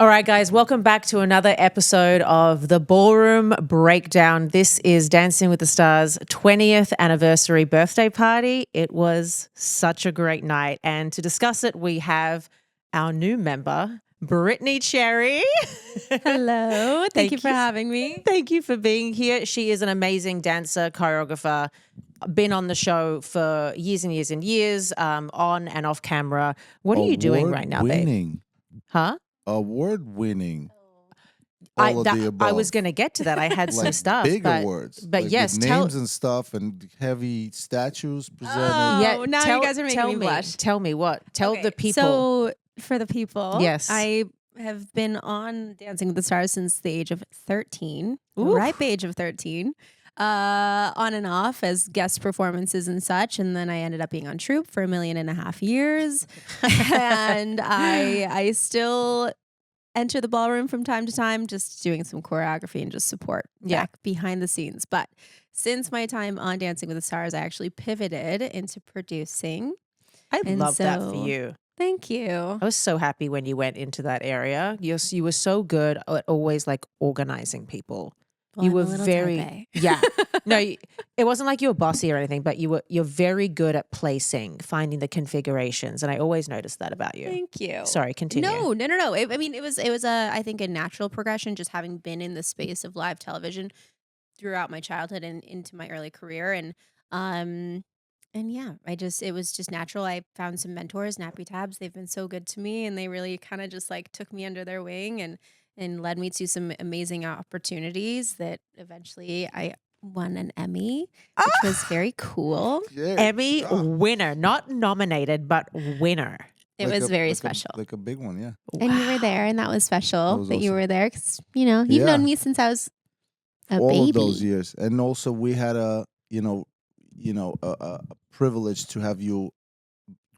All right, guys, welcome back to another episode of the Ballroom Breakdown. This is Dancing with the Stars' 20th anniversary birthday party. It was such a great night. And to discuss it, we have our new member, Brittany Cherry. Hello. Thank you for having me. Thank you for being here. She is an amazing dancer, choreographer, been on the show for years and years and years, on and off camera. What are you doing right now, babe? Huh? Award-winning. All of the above. I was going to get to that. I had some stuff. Big awards. But like yes, with names and stuff and heavy statues presented. Oh, now you guys are making me blush. Tell me what? Tell the people. So for the people, yes, I have been on Dancing with the Stars since the age of 13, the ripe age of 13. On and off as guest performances and such, and then I ended up being on troupe for 1.5 million years, and I still enter the ballroom from time to time, just doing some choreography and just support back behind the scenes. But since my time on Dancing with the Stars, I actually pivoted into producing. I love that for you. Thank you. I was so happy when you went into that area. You were so good at always like organizing people. Well, you were very no, it wasn't like you were bossy or anything, but you're very good at placing, finding the configurations, and I always noticed that about you. Thank you. Sorry, continue. No. It was I think a natural progression, just having been in the space of live television throughout my childhood and into my early career, and yeah, it was just natural. I found some mentors, Nappy Tabs. They've been so good to me, and they really kind of just like took me under their wing and led me to some amazing opportunities that eventually I won an Emmy, which was very cool. Yeah. Emmy winner, not nominated, but winner. It was very special. Like a big one, yeah. And you were there, and that was special That you awesome. were there because, you've known me since I was a baby. All of those years. And also we had a privilege to have you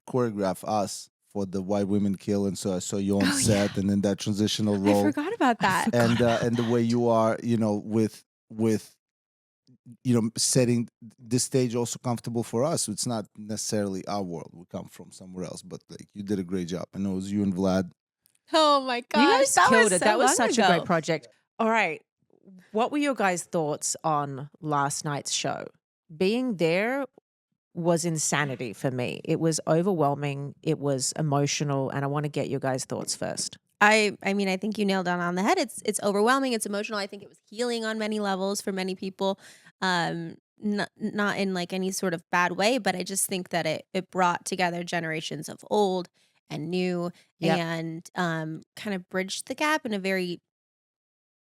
choreograph us for the Why Women Kill, and so I saw you on set, and then that transitional role. I forgot about that. And the way you are, with setting this stage also comfortable for us. It's not necessarily our world. We come from somewhere else, but like you did a great job. I know it was you and Vlad. Oh my gosh, you guys killed it. So that was such ago. a great project. All right, what were your guys' thoughts on last night's show? Being there was insanity for me. It was overwhelming. It was emotional, and I want to get your guys' thoughts first. I think you nailed it on the head. It's overwhelming. It's emotional. I think it was healing on many levels for many people. Not in like any sort of bad way, but I just think that it brought together generations of old and new, and kind of bridged the gap in a very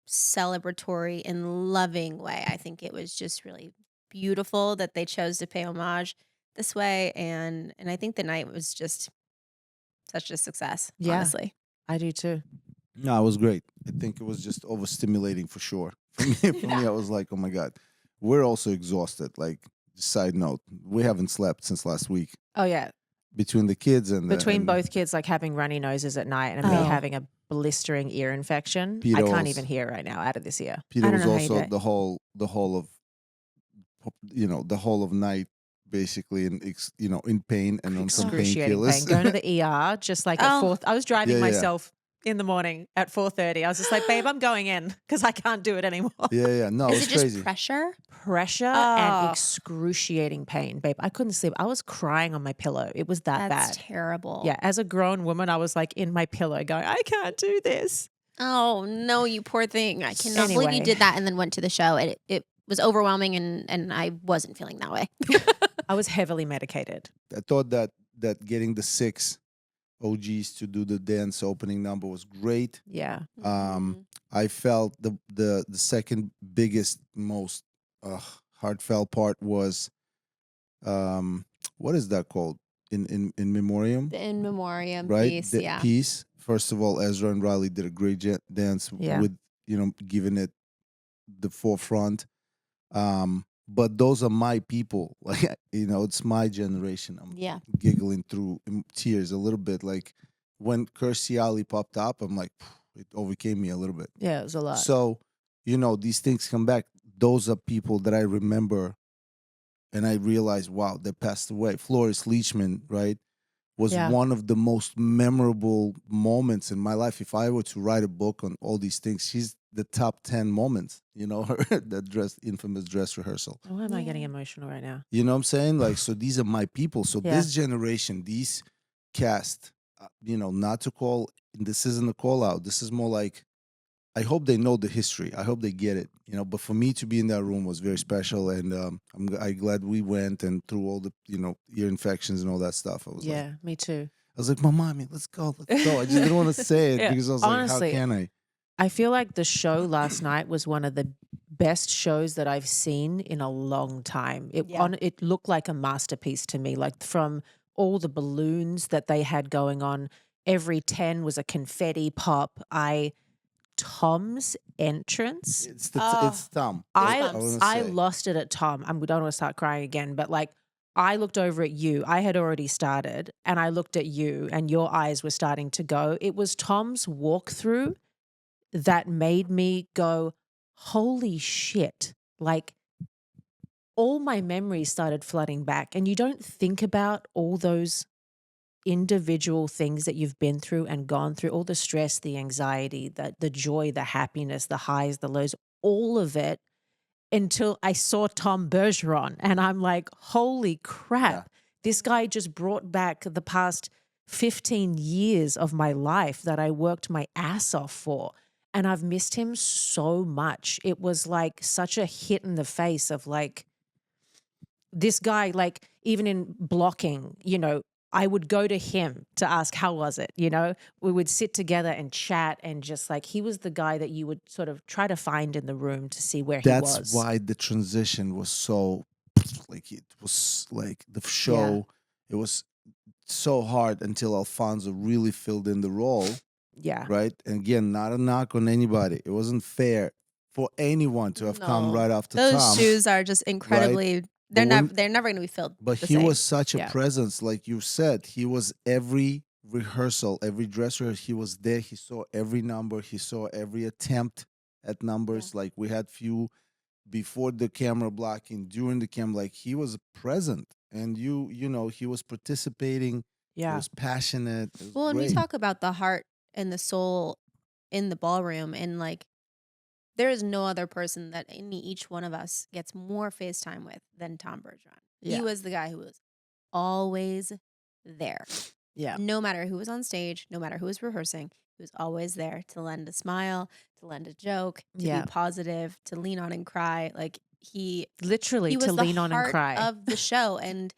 celebratory and loving way. I think it was just really beautiful that they chose to pay homage this way, and I think the night was just such a success. Honestly, I do too. No, it was great. I think it was just overstimulating for sure. For me, I was like, oh my God. We're also exhausted. Like, side note, we haven't slept since last week. Oh yeah. Between the kids and both kids like having runny noses at night and me having a blistering ear infection. I can't even hear right now out of this ear. Peter was also the whole of night basically in pain and on some painkillers. Going to the ER just like at 4. I was driving myself in the morning at 4:30. I was just like, babe, I'm going in because I can't do it anymore. Yeah. No, is it was it just crazy. pressure and excruciating pain, babe. I couldn't sleep. I was crying on my pillow. It was that bad. That's terrible. Yeah, as a grown woman, I was like in my pillow going, I can't do this. Oh no, you poor thing. I cannot believe you did that and then went to the show. It was overwhelming, and I wasn't feeling that way. I was heavily medicated. I thought that getting the 6 OGs to do the dance opening number was great. Yeah. I felt the second biggest, most heartfelt part was what is that called? In memoriam? The in memoriam right? piece, The piece. First of all, Ezra and Riley did a great dance with giving it the forefront. But those are my people. Like, it's my generation. I'm giggling through tears a little bit. Like when Kirstie Alley popped up, I'm like, it overcame me a little bit. Yeah, it was a lot. So, these things come back. Those are people that I remember, and I realize, wow, they passed away. Floris Leachman, right? was one of the most memorable moments in my life. If I were to write a book on all these things, she's the top 10 moments, that infamous dress rehearsal. Why am I getting emotional right now? You know what I'm saying? Like, so these are my people. So this generation, these cast, not to call, this isn't a call out. This is more like, I hope they know the history. I hope they get it, but for me to be in that room was very special. And I'm glad we went, and through all the, ear infections and all that stuff. I was like, me too. I was like, my mommy, let's go. I just didn't want to say it because I was Honestly, like, how can I? I feel like the show last night was one of the best shows that I've seen in a long time. It looked like a masterpiece to me, like from all the balloons that they had going on. Every 10 was a confetti pop. Tom's entrance. It's Tom. I lost it at Tom. We don't want to start crying again, but like I looked over at you. I had already started, and I looked at you, and your eyes were starting to go. It was Tom's walkthrough that made me go, holy shit. Like all my memories started flooding back, and you don't think about all those individual things that you've been through and gone through, all the stress, the anxiety, the joy, the happiness, the highs, the lows, all of it, until I saw Tom Bergeron. And I'm like, holy crap, this guy just brought back the past 15 years of my life that I worked my ass off for. And I've missed him so much. It was like such a hit in the face of like, this guy, like even in blocking, I would go to him to ask, how was it? We would sit together and chat, and just like, he was the guy that you would sort of try to find in the room to see where he was. That's why the transition was so, like, it was like the show, it was so hard until Alfonso really filled in the role. Yeah. Right? And again, not a knock on anybody. It wasn't fair for anyone to have come right after Tom. Those shoes are just incredibly... Right? They're never going to be filled. But he was such a presence, like you said. He was every rehearsal, every dress rehearsal. He was there. He saw every number. He saw every attempt at numbers. Like we had few before the camera blocking, during the camera. Like he was present, and he was participating. Yeah, he was passionate. It was great. And we talk about the heart and the soul in the ballroom, and like, there is no other person that each one of us gets more FaceTime with than Tom Bergeron. Yeah. He was the guy who was always there. Yeah. No matter who was on stage, no matter who was rehearsing, he was always there to lend a smile, to lend a joke, to be positive, to lean on and cry. Like he was to lean on and cry of the show. And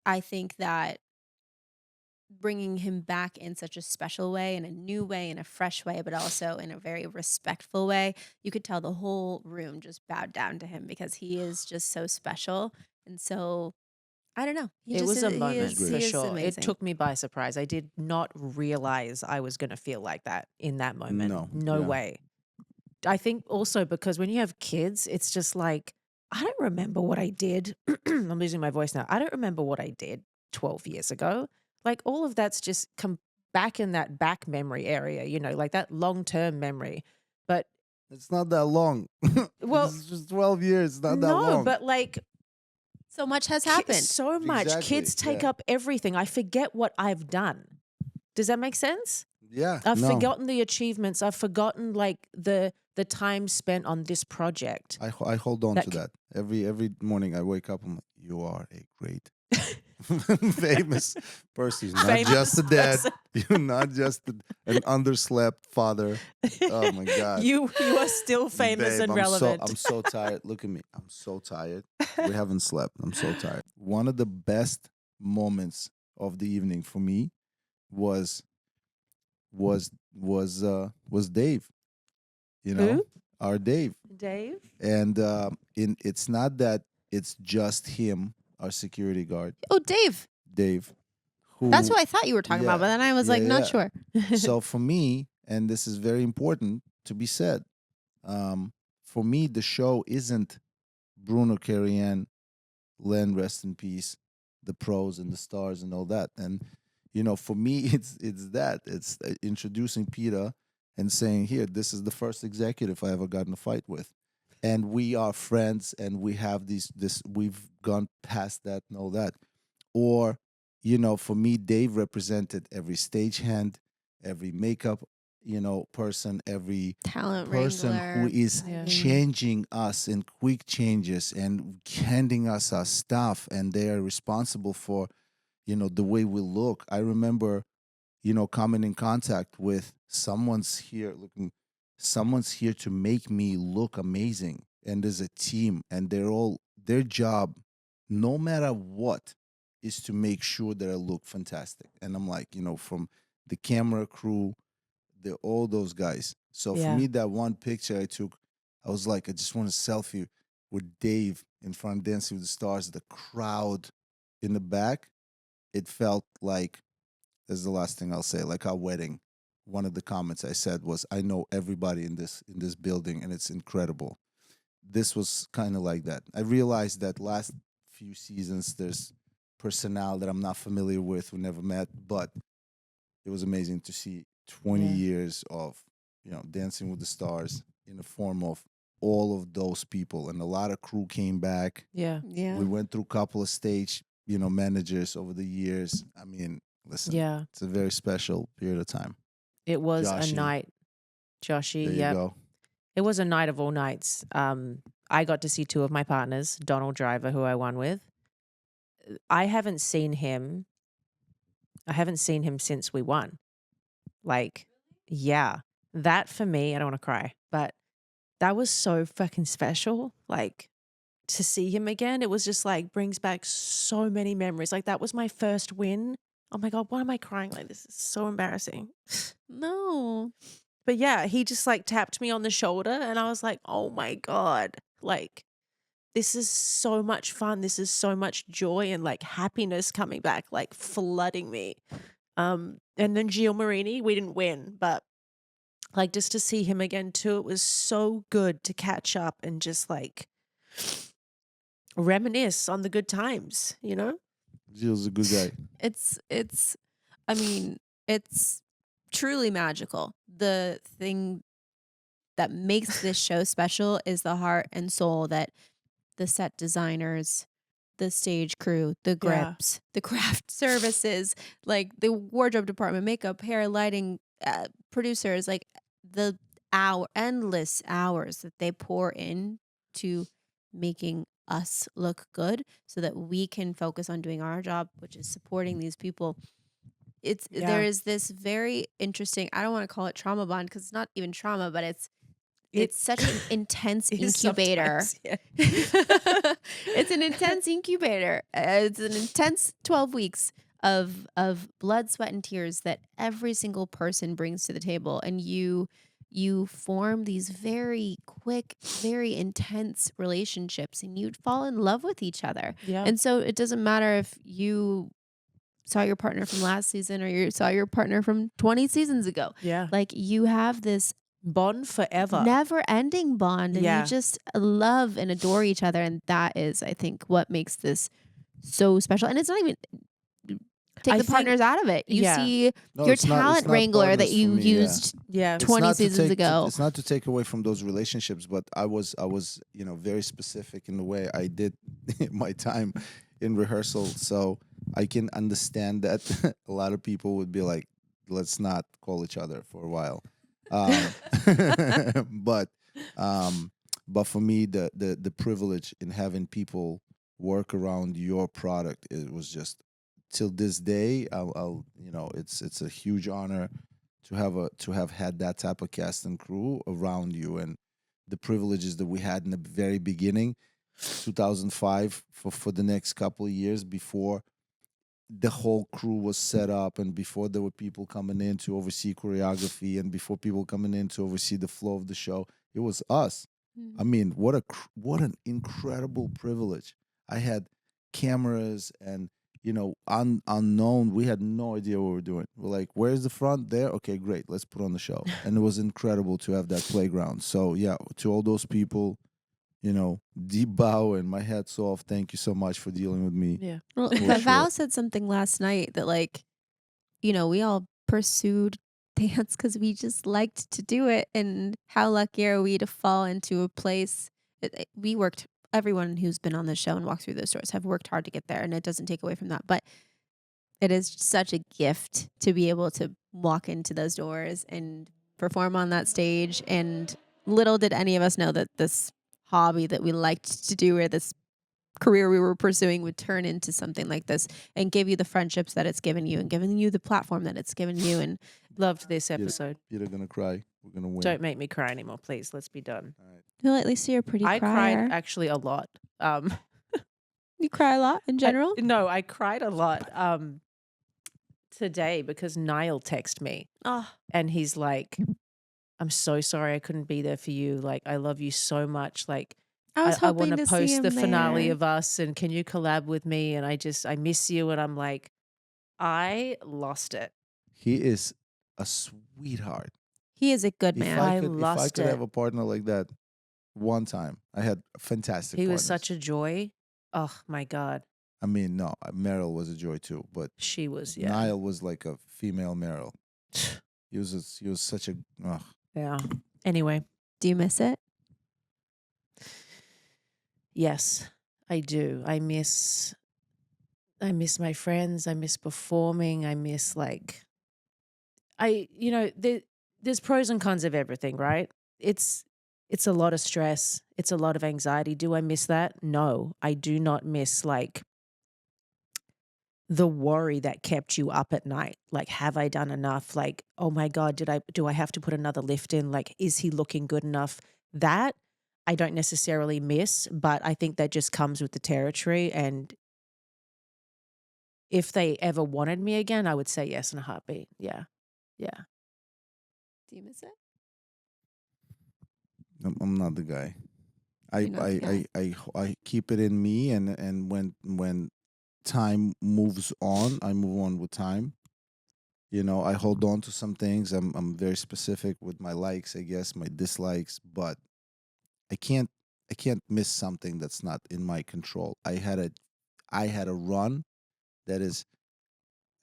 I think that bringing him back in such a special way, in a new way, in a fresh way, but also in a very respectful way, you could tell the whole room just bowed down to him because he is just so special. And so, I don't know. It was a moment for sure. It took me by surprise. I did not realize I was going to feel like that in that moment. No way. I think also because when you have kids, it's just like, I don't remember what I did. I'm losing my voice now. I don't remember what I did 12 years ago. Like all of that's just come back in that back memory area, like that long-term memory. But it's not that long. Well, it's just 12 years. It's not that long. No, but like so much has happened. So much. Exactly. Kids take up everything. I forget what I've done. Does that make sense? Yeah. I've forgotten the achievements. I've forgotten like the time spent on this project. I hold on to that. Every morning I wake up, I'm like, you are a great famous person. You're not just a dad. You're not just an underslept father. Oh my God. You are still famous and relevant. I'm so tired. Look at me. I'm so tired. We haven't slept. I'm so tired. One of the best moments of the evening for me was Dave. Who? Our Dave. Dave. And it's not that it's just him, our security guard. Oh, Dave. That's what I thought you were talking about, but then I was not sure. So for me, and this is very important to be said, for me, the show isn't Bruno Carrian, Len, rest in peace, the pros and the stars and all that. And, for me, it's that. It's introducing Peta and saying, here, this is the first executive I ever got in a fight with. And we are friends, and we have we've gone past that and all that. Or, for me, Dave represented every stagehand, every makeup, person, every Talent person who wrangler. is changing us in quick changes and handing us our stuff, and they are responsible for, the way we look. I remember, coming in contact with someone's here to make me look amazing. And there's a team, and their job, no matter what, is to make sure that I look fantastic. And I'm like, from the camera crew, all those guys. So for me, that one picture I took, I was like, I just want a selfie with Dave in front of Dancing with the Stars, the crowd in the back. It felt like, this is the last thing I'll say, like our wedding. One of the comments I said was, I know everybody in this building, and it's incredible. This was kind of like that. I realized that last few seasons there's personnel that I'm not familiar with, we never met, but it was amazing to see 20 years of, Dancing with the Stars in the form of all of those people, and a lot of crew came back. Yeah. We went through a couple of stage, managers over the years. I mean, listen, it's a very special period of time. It was Joshy. a night, Joshy. There you go. It was a night of all nights. I got to see two of my partners, Donald Driver, who I won with. I haven't seen him since we won. Like, yeah, that for me, I don't want to cry, but that was so fucking special. Like, to see him again, it was just like brings back so many memories. Like, that was my first win. Oh my God, why am I crying? Like, this is so embarrassing. No. But yeah, he just like tapped me on the shoulder, and I was like, oh my God, like, this is so much fun. This is so much joy and like happiness coming back, like flooding me. And then Gio Marini, we didn't win, but like just to see him again too, it was so good to catch up and just like reminisce on the good times, Gio's a good guy. I mean, it's truly magical. The thing that makes this show special is the heart and soul that the set designers, the stage crew, the grips, the craft services, like the wardrobe department, makeup, hair, lighting, producers, like the endless hours that they pour in to making us look good so that we can focus on doing our job, which is supporting these people. There is this very interesting, I don't want to call it trauma bond because it's not even trauma, but it's such an intense incubator. It's an intense incubator. It's an intense 12 weeks of blood, sweat, and tears that every single person brings to the table. And you form these very quick, very intense relationships, and you'd fall in love with each other. Yeah. And so it doesn't matter if you saw your partner from last season or you saw your partner from 20 seasons ago. Yeah. Like, you have this bond forever, never ending bond, and you just love and adore each other. And that is, I think, what makes this so special. And it's not even take the partners out of it. You see your talent wrangler that you used 20 seasons ago. It's not to take away from those relationships, but I was very specific in the way I did my time in rehearsal. So I can understand that a lot of people would be like, let's not call each other for a while. But for me, the privilege in having people work around your product, it was just, till this day, it's a huge honor to have had that type of cast and crew around you, and the privileges that we had in the very beginning, 2005, for the next couple of years before the whole crew was set up, and before there were people coming in to oversee choreography, and before people coming in to oversee the flow of the show, it was us. I mean, what an incredible privilege. I had cameras and, unknown. We had no idea what we were doing. We're like, where's the front? There? Okay, great. Let's put on the show. And it was incredible to have that playground. So yeah, to all those people, deep bow and my hat's off. Thank you so much for dealing with me. Yeah. Well, Val said something last night that, like, we all pursued dance because we just liked to do it. And how lucky are we to fall into a place? We worked, everyone who's been on the show and walked through those doors have worked hard to get there. And it doesn't take away from that. But It is such a gift to be able to walk into those doors and perform on that stage. And little did any of us know that this hobby that we liked to do, or this career we were pursuing, would turn into something like this and give you the friendships that it's given you and giving you the platform that it's given you. And loved this episode. You're gonna cry. We're gonna win. Don't make me cry anymore, please. Let's be done. All right. well, at least you're a pretty I crier. cried actually a lot. You cry a lot in general? No, I cried a lot today because Niall texted me. Oh, And he's like, I'm so sorry I couldn't be there for you. Like, I love you so much. Like, I was I hoping want to to see post him the finale there. of Us, and can you collab with me? And I miss you. And I'm like, I lost it. He is a sweetheart. He is a good If man. I I could, if I lost could it. have a partner like that, one time I had fantastic. He was partners. such a joy. Oh my God. I mean, no, Meryl was a joy too, but She was, yeah. Niall was like a female Meryl. He was such a. Ugh. Yeah. Anyway, Do you miss it? yes, I do. I miss my friends. I miss performing. I miss there's pros and cons of everything, right? It's a lot of stress. It's a lot of anxiety. Do I miss that? No, I do not miss the worry that kept you up at night. Like, have I done enough? Like, oh my God, do I have to put another lift in? Like, is he looking good enough? That I don't necessarily miss, but I think that just comes with the territory. And if they ever wanted me again, I would say yes in a heartbeat. Yeah. Yeah. Do you miss it? I'm not the guy. You're not the guy. I keep it in me, and when time moves on, I move on with time. You know, I hold on to some things. I'm very specific with my likes, I guess, my dislikes, but I can't miss something that's not in my control. I had a run that is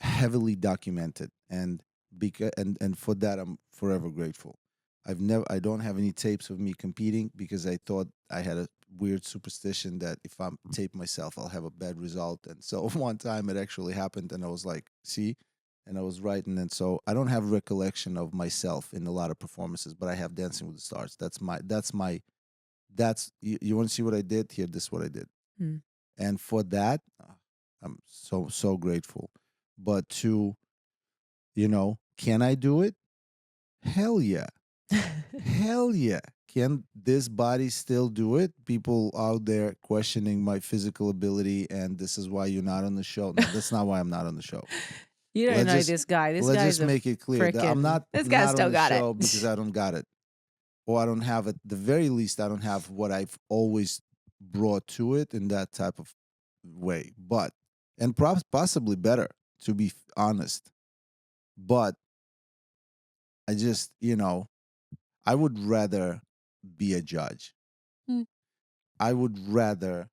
heavily documented, and and for that I'm forever grateful. I don't have any tapes of me competing because I thought I had a weird superstition that if I tape myself I'll have a bad result. And so one time it actually happened and I was like, see, and I was right. And then so I don't have recollection of myself in a lot of performances, but I have Dancing with the Stars. You want to see what I did? Here, this is what I did. Hmm. And for that, I'm so grateful. But can I do it? Hell yeah. Hell yeah. Can this body still do it? People out there questioning my physical ability, and this is why you're not on the show. No, that's not why I'm not on the show. You don't Let's know just- this guy. This Let's guy's just make it clear that I'm not, This guy not still on the got it. show because I don't got it. Or I don't have it. The very least, I don't have what I've always brought to it in that type of way. But, and possibly better, to be honest. But I just, I would rather be a judge. Hmm. I would rather,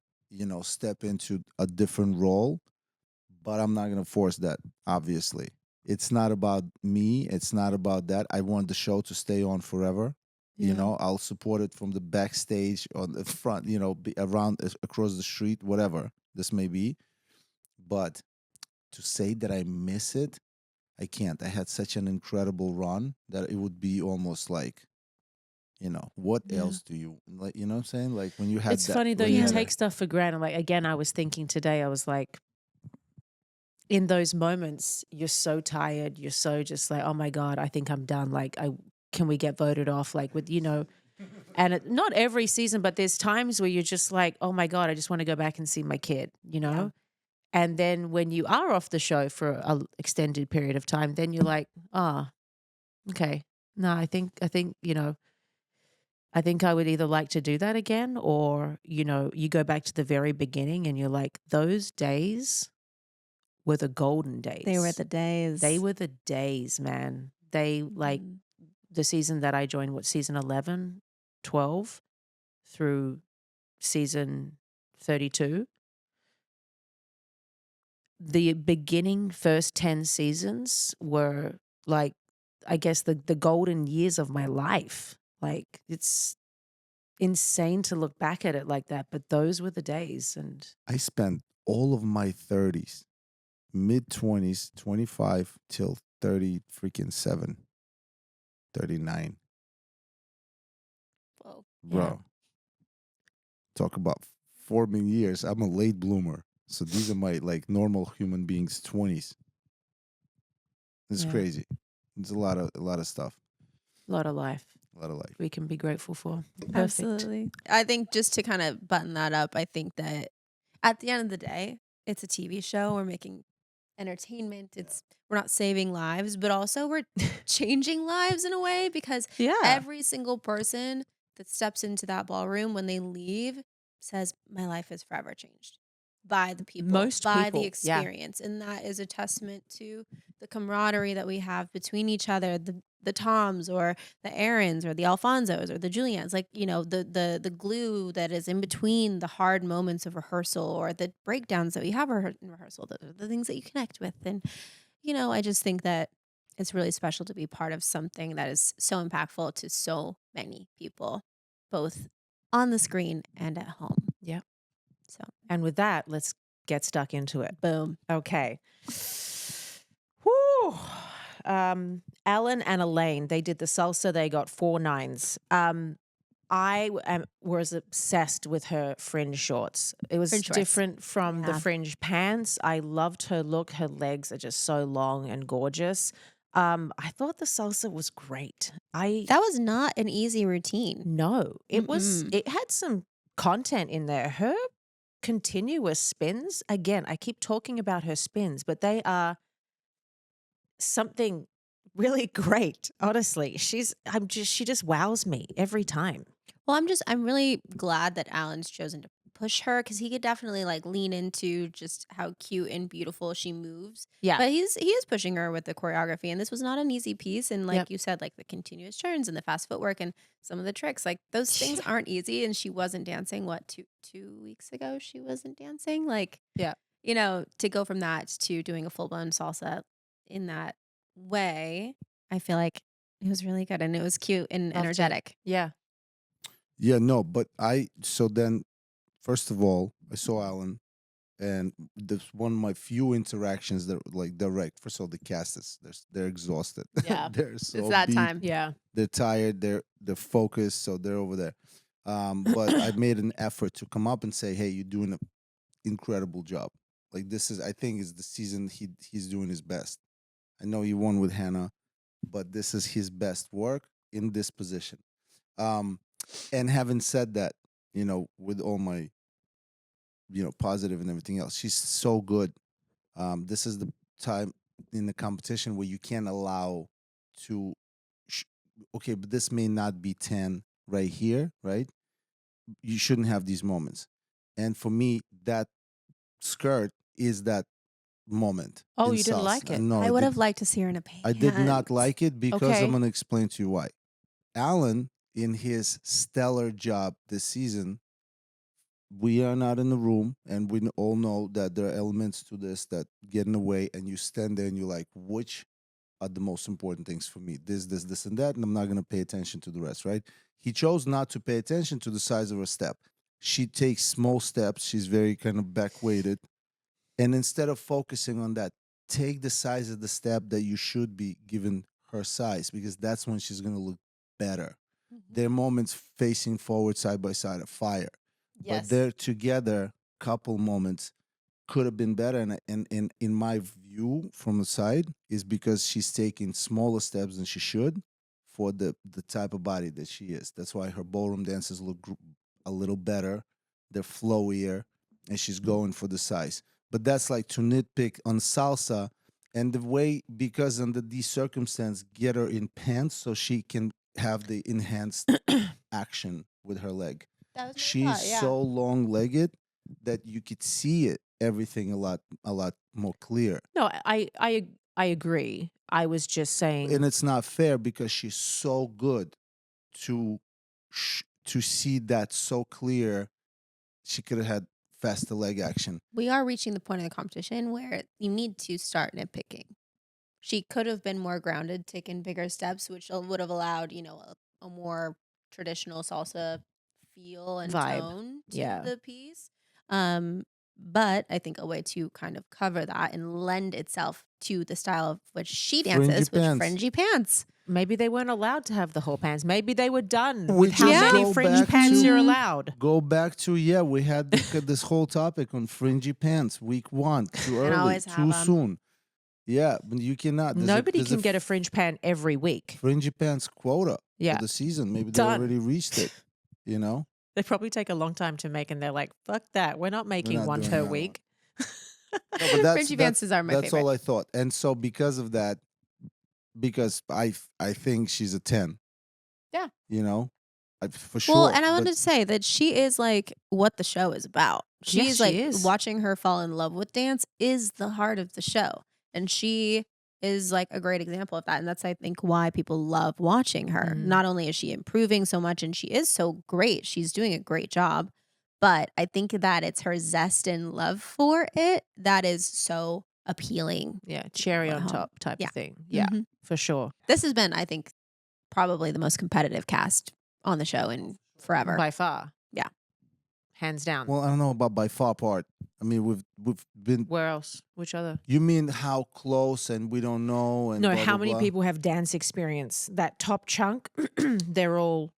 step into a different role, but I'm not going to force that, obviously. It's not about me. It's not about that. I want the show to stay on forever. Yeah. I'll support it from the backstage on the front, be around across the street, whatever this may be. But to say that I miss it, I can't. I had such an incredible run that it would be almost like, what Yeah. else do you like? You know what I'm saying? Like when you had It's that, funny though, when you had take a- stuff for granted. Like, again, I was thinking today, I was like, in those moments, you're so tired. You're so just like, oh my God, I think I'm done. Like, can we get voted off? Like and not every season, but there's times where you're just like, oh my God, I just want to go back and see my kid, Yeah. And then when you are off the show for an extended period of time, then you're like, okay. No, I think, I think I would either like to do that again or, you go back to the very beginning and you're like, those days were the golden days. They were the days. They were the days, man. They Mhm. the season that I joined, season 11, 12 through season 32. The beginning first 10 seasons were like, I guess the golden years of my life. Like, it's insane to look back at it like that, but those were the days. And I spent all of my 30s mid-20s, 25 till 30 freaking 7, 39. Whoa. Bro, Yeah. talk about forming years. I'm a late bloomer. So these are my like normal human beings 20s. It's Yeah. crazy. It's a lot of stuff. A lot of life A lot of life. we can be grateful for. Perfect. Absolutely. I think just to kind of button that up, I think that at the end of the day, it's a TV show. We're making entertainment. We're not saving lives, but also we're changing lives in a way, because every single person that steps into that ballroom when they leave says, my life is forever changed by the people, by the experience. And that is a testament to the camaraderie that we have between each other, the Toms or the Aarons or the Alfonsos or the Julians, like, you know, the glue that is in between the hard moments of rehearsal or the breakdowns that we have in rehearsal, the things that you connect with. And, you know, I just think that it's really special to be part of something that is so impactful to so many people, both on the screen and at home. Yep. So, and with that, let's get stuck into it. Boom. Okay. Whew. Alan and Elaine, they did the salsa. They got 4 9s. Was obsessed with her fringe shorts. It was different from the fringe pants. I loved her look. Her legs are just so long and gorgeous. I thought the salsa was great. That was not an easy routine. No, it was. It had some content in there. Her continuous spins. Again, I keep talking about her spins, but they are something really great. Honestly, she just wows me every time. Well, I'm really glad that Alan's chosen to push her, because he could definitely like lean into just how cute and beautiful she moves. Yeah. But he is pushing her with the choreography, and this was not an easy piece. And like you said, like the continuous turns and the fast footwork and some of the tricks, like those things aren't easy. And she wasn't dancing. What, two weeks ago she wasn't dancing? Like, you know, to go from that to doing a full blown salsa in that way, I feel like it was really good, and it was cute and energetic. Yeah. Yeah, no, but then first of all, I saw Alan, and this one of my few interactions that like direct. First of all, the cast they're exhausted. Yeah. They're so It's that beat. time. Yeah. They're tired. They're focused, so they're over there. But I made an effort to come up and say, "Hey, you're doing an incredible job. Like I think is the season he's doing his best. I know he won with Hannah, but this is his best work in this position." And having said that, you know, with all my, you know, positive and everything else, she's so good. This is the time in the competition where you can't allow to, okay, but this may not be 10 right here, right? You shouldn't have these moments. And for me, that skirt is that moment. Oh, in you didn't salsa. like it? No, I would have liked to see her in a pants. I did not like it because Okay. I'm going to explain to you why. Alan, in his stellar job this season, we are not in the room, and we all know that there are elements to this that get in the way, and you stand there and you're like, which are the most important things for me? This, and that, and I'm not going to pay attention to the rest, right? He chose not to pay attention to the size of her step. She takes small steps. She's very kind of back-weighted. And instead of focusing on that, take the size of the step that you should be given her size, because that's when she's going to look better. There are moments facing forward side by side of fire. Yes. But they're together, couple moments could have been better. And in my view from the side is because she's taking smaller steps than she should for the type of body that she is. That's why her ballroom dances look a little better. They're flowier, and she's going for the size. But that's like to nitpick on salsa, and the way, because under these circumstances, get her in pants so she can have the enhanced action with her leg. She's so long-legged that you could see it, everything a lot more clear. No, I agree. I was just saying, And it's not fair because she's so good to see that so clear. She could have had faster leg action. We are reaching the point of the competition where you need to start nitpicking. She could have been more grounded, taken bigger steps, which would have allowed, you know, a more traditional salsa feel and Vibe. tone to Yeah. the piece. But I think a way to kind of cover that and lend itself to the style of which she Fringy dances, which pants. fringy pants. Maybe they weren't allowed to have the whole pants. Maybe they were done We with how just many go fringe back pants to- you're allowed. Go back to we had this whole topic on fringy pants week 1, too early, always have too 'em. soon. Yeah, but you cannot. Nobody there's can get a fringe pant every week. fringy pants quota Yeah. for the season. Maybe they Done. already reached it. You know, They probably take a long time to make, and they're like, "Fuck that! We're not making not one doing per that one." week." No, but Fringy pants are my that's favorite. all I thought. And so because of that, because I think she's a 10. Yeah. You know, for sure. Well, and I but- wanted to say that she is like what the show is about. Yes, She's she like is. watching her fall in love with dance is the heart of the show. And she is like a great example of that. And that's, I think, why people love watching her. Mhm. Not only is she improving so much and she is so great, she's doing a great job. But I think that it's her zest and love for it that is so appealing. Yeah, cherry on Wow. top type Yeah. of thing. Yeah, Mhm. for sure. This has been, I think, probably the most competitive cast on the show in forever. By far. Yeah. Hands down. Well, I don't know about by far part. I mean, we've been. Where else? Which other? You mean how close and we don't know and No, blah, how blah, many blah. people have dance experience? That top chunk, they're all.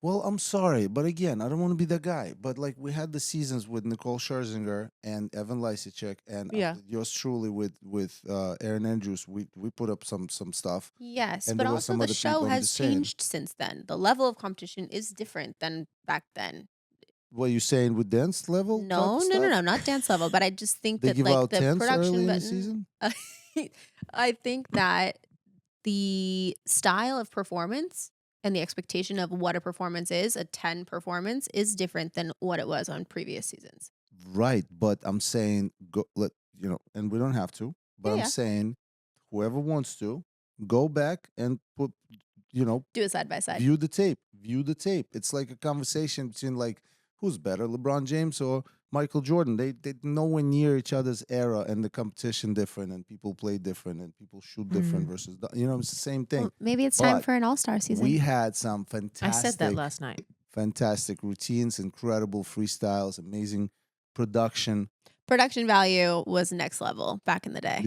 Well, I'm sorry, but again, I don't want to be that guy. But like we had the seasons with Nicole Scherzinger and Evan Lysacek, and Yeah. yours truly with Aaron Andrews. We put up some stuff. Yes, And but there were also some the other show people, I'm has just saying. changed since then. The level of competition is different than back then. What are you saying with dance level? No, type no, no, stuff? no, not dance level. But I just think They that give like out the tens production early in the button. season. I think that the style of performance and the expectation of what a performance is, a 10 performance, is different than what it was on previous seasons. Right, but I'm saying and we don't have to. But Yeah, I'm yeah. saying whoever wants to go back and put, Do it side by side. view the tape. View the tape. It's like a conversation between like who's better, LeBron James or Michael Jordan. They nowhere near each other's era, and the competition different, and people play different, and people shoot different versus it's the same thing. Well, maybe it's time But for an all-star season. We had some I fantastic. said that last night. Fantastic routines, incredible freestyles, amazing production. Production value was next level back in the day.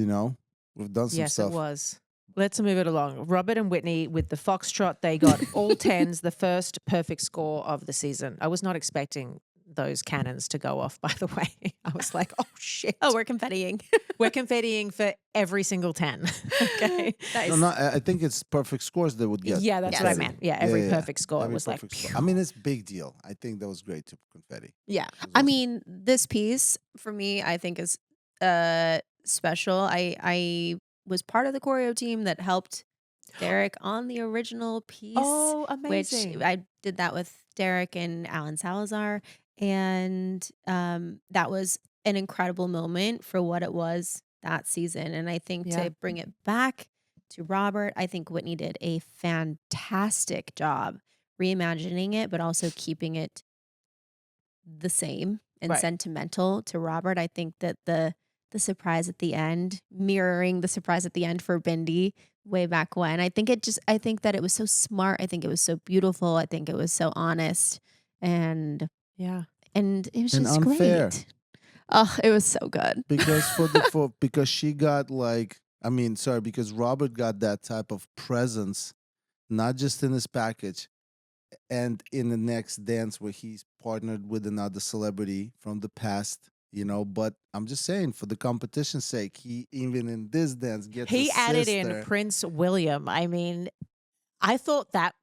We've done some Yes, stuff. it was. Let's move it along. Robert and Whitney with the Foxtrot, they got all tens, the first perfect score of the season. I was not expecting those cannons to go off, by the way. I was like, oh shit. Oh, we're confettiing. We're confettiing for every single 10. Okay. Nice. No, I think it's perfect scores they would get. Yeah, that's what I confetti. meant. Yeah, every perfect score. Every It was like, perfect score. phew. I mean, it's a big deal. I think that was great to confetti. Yeah. It was I awesome. mean, this piece for me, I think is special. I was part of the choreo team that helped Derek on the original piece. oh, amazing. Which I did that with Derek and Alan Salazar. And that was an incredible moment for what it was that season. And I think Yeah. to bring it back to Robert, I think Whitney did a fantastic job reimagining it, but also keeping it the same and Right. sentimental to Robert. I think that the surprise at the end, mirroring the surprise at the end for Bindi way back when, I think that it was so smart. I think it was so beautiful. I think it was so honest. And yeah. it was And just unfair. great. Oh, it was so good. Because because she got because Robert got that type of presence, not just in his package, and in the next dance where he's partnered with another celebrity from the past. But I'm just saying, for the competition's sake, he even in this dance gets. He a added sister. in Prince William. I mean, I thought that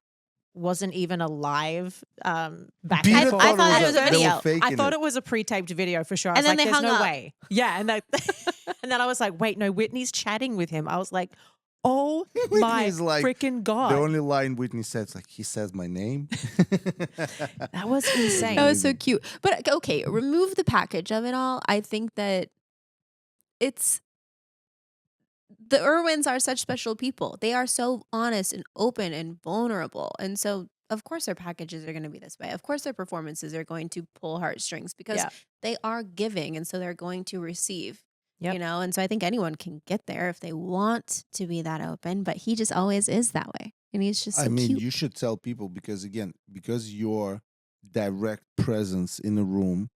wasn't even a live back Peter and forth. I thought it was a they were video. faking I thought it. it was a pre-taped video for sure. I And was then like, they there's hung no up. way. Yeah. And and then I was like, wait, no, Whitney's chatting with him. I was like, oh my Whitney's like, freaking God. The only line Whitney says, like, he says my name. That was insane. That was so cute. But okay, remove the package of it all. I think that the Irwins are such special people. They are so honest and open and vulnerable. And so, of course, their packages are going to be this way. Of course, their performances are going to pull heartstrings because Yeah. they are giving. And so they're going to receive, Yep. And so I think anyone can get there if they want to be that open. But he just always is that way. And he's just so cute. You should tell people because your direct presence in a room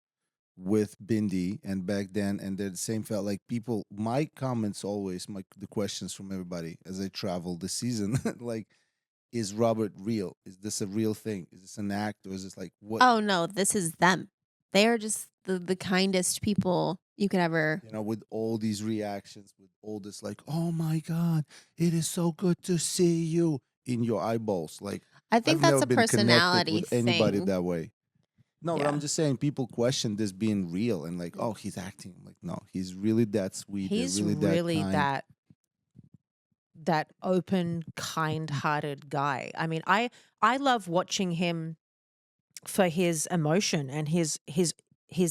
with Bindi and back then, and they're the same felt like people. My comments always, the questions from everybody as I travel this season, like, is Robert real? Is this a real thing? Is this an act, or is this like what? Oh no, this is them. They are just the kindest people you could ever. With all these reactions, with all this like, oh my God, it is so good to see you in your eyeballs. Like, I think I've that's never a been connected personality with anybody thing. that way. No, but Yeah. I'm just saying people question this being real and like, oh, he's acting. Like, no, he's really that sweet. He's They're really that kind. that open, kind-hearted guy. I mean, I love watching him for his emotion and his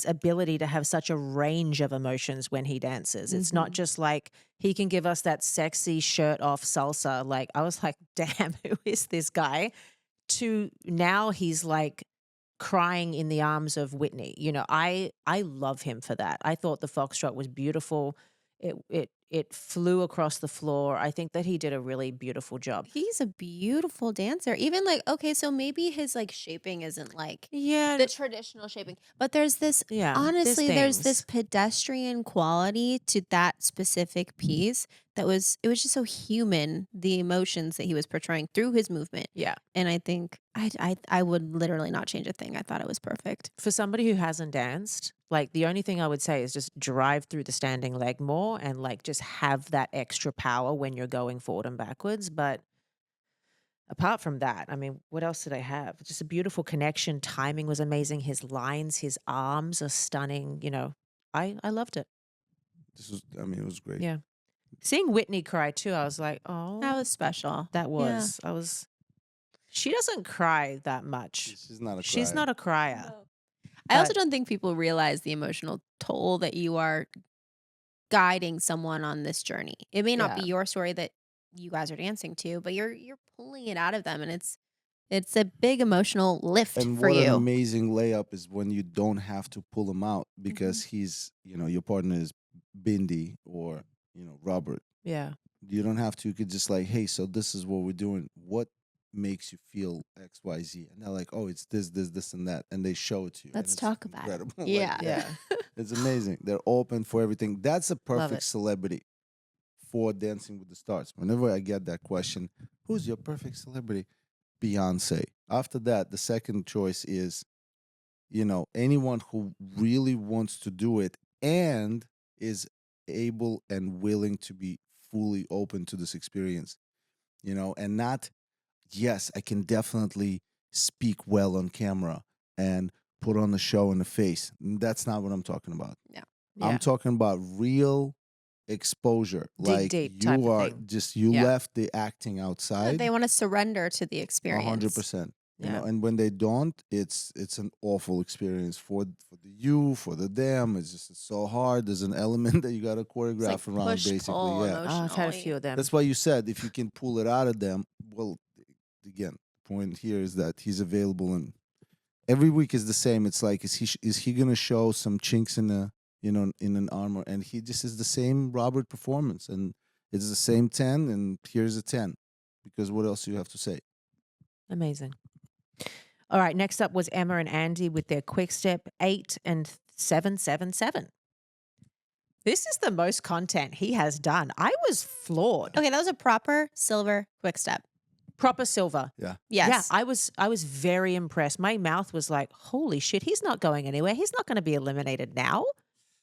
ability to have such a range of emotions when he dances. It's not just like he can give us that sexy shirt off salsa. Like, I was like, damn, who is this guy? To now he's like crying in the arms of Whitney. I love him for that. I thought the foxtrot was beautiful. It flew across the floor. I think that he did a really beautiful job. He's a beautiful dancer. Even like, okay, so maybe his like shaping isn't like Yeah, the traditional shaping, but there's this, yeah. honestly, there's this things. pedestrian quality to that specific piece it was just so human, the emotions that he was portraying through his movement. Yeah. And I think I would literally not change a thing. I thought it was perfect. For somebody who hasn't danced, like the only thing I would say is just drive through the standing leg more and like just have that extra power when you're going forward and backwards. But apart from that, I mean, what else did I have? Just a beautiful connection. Timing was amazing. His lines, his arms are stunning. I loved it. It was great. Yeah. Seeing Whitney cry too, I was like, oh, That was special. that was, she doesn't cry that much. She's not a crier. She's not a crier. No. I also But- don't think people realize the emotional toll that you are guiding someone on this journey. It may not be Yeah. your story that you guys are dancing to, but you're pulling it out of them, and it's a big emotional lift And for what an you. amazing layup is when you don't have to pull him out because he's, your partner is Bindi or, Robert. Yeah. You don't have to. You could just like, hey, so this is what we're doing. What makes you feel X, Y, Z? And they're like, oh, it's this, and that. And they show it to you. and Let's it's talk about it. incredible. Yeah. Yeah. It's amazing. They're open for everything. That's a perfect it. celebrity for Dancing with the Stars. Whenever I get that question, who's your perfect celebrity? Beyonce. After that, the second choice is, anyone who really wants to do it and is able and willing to be fully open to this experience, and not, yes, I can definitely speak well on camera and put on a show in the face. That's not what I'm talking about. Yeah. I'm talking about real exposure. Dig like deep type you of are thing. just you Yeah. left the acting outside. They want to surrender to the experience. 100%. Yeah. And when they don't, it's an awful experience for the them. It's so hard. There's an element that you got to It's choreograph like around, push, basically. pull, Yeah, Oh, I've had a emotionally. few of them. that's why you said if you can pull it out of them. Well, again, the point here is that he's available, and every week is the same. It's like is he gonna show some chinks in in an armor, and he just is the same Robert performance, and it's the same 10, and here's a 10, because what else do you have to say? Amazing. All right. Next up was Emma and Andy with their quick step 8 and 777. This is the most content he has done. I was floored. Okay, that was a proper silver quick step. Proper silver. Yeah. Yes. Yeah, I was very impressed. My mouth was like, holy shit, he's not going anywhere. He's not going to be eliminated now.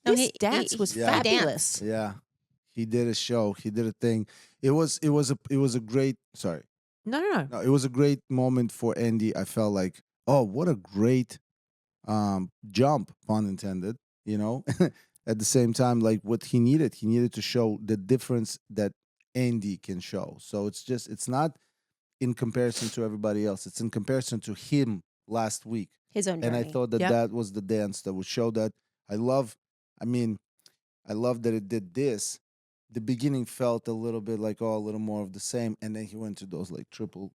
No, This dance was Yeah. fabulous. Yeah, he did a show. He did a thing. It was a great. Sorry, No. no, it was a great moment for Andy. I felt like, oh, what a great jump, pun intended. At the same time, like what he needed to show the difference that Andy can show. So it's not in comparison to everybody else. It's in comparison to him last week. His own And journey. I thought that Yep. that was the dance that would show that. I love that it did this. The beginning felt a little bit like, a little more of the same. And then he went to those like triple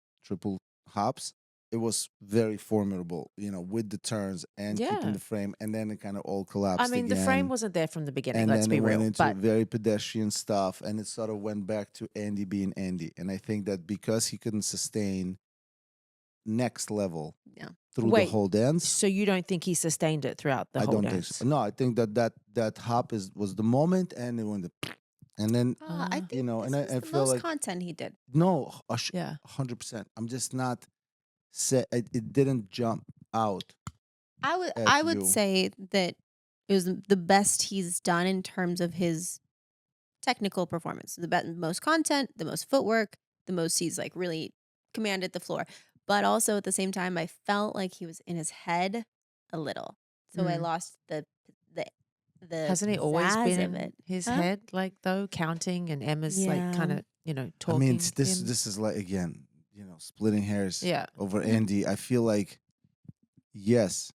hops. It was very formidable, with the turns and Yeah. keeping the frame. And then it kind of all collapsed I mean, the again. frame wasn't there from the beginning, And let's then be it went real. into But very pedestrian stuff, and it sort of went back to Andy being Andy. And I think that because he couldn't sustain next level Yeah. through the whole dance. So you don't think he sustained it throughout the whole dance? I don't think so. No, I think that hop was the moment, and it went and then I think you know, this and was I the feel most like content he did. no, Yeah. 100%. I'm just not it didn't jump out. I would say that it was the best he's done in terms of his technical performance. The most content, the most footwork, the most he's like really commanded the floor. But also at the same time, I felt like he was in his head a little. So I lost the Hasn't he always been of in it. his head, like though, counting, and Emma's like kind of, talking? I mean, this is like, again, splitting hairs over Andy. I feel like, yes,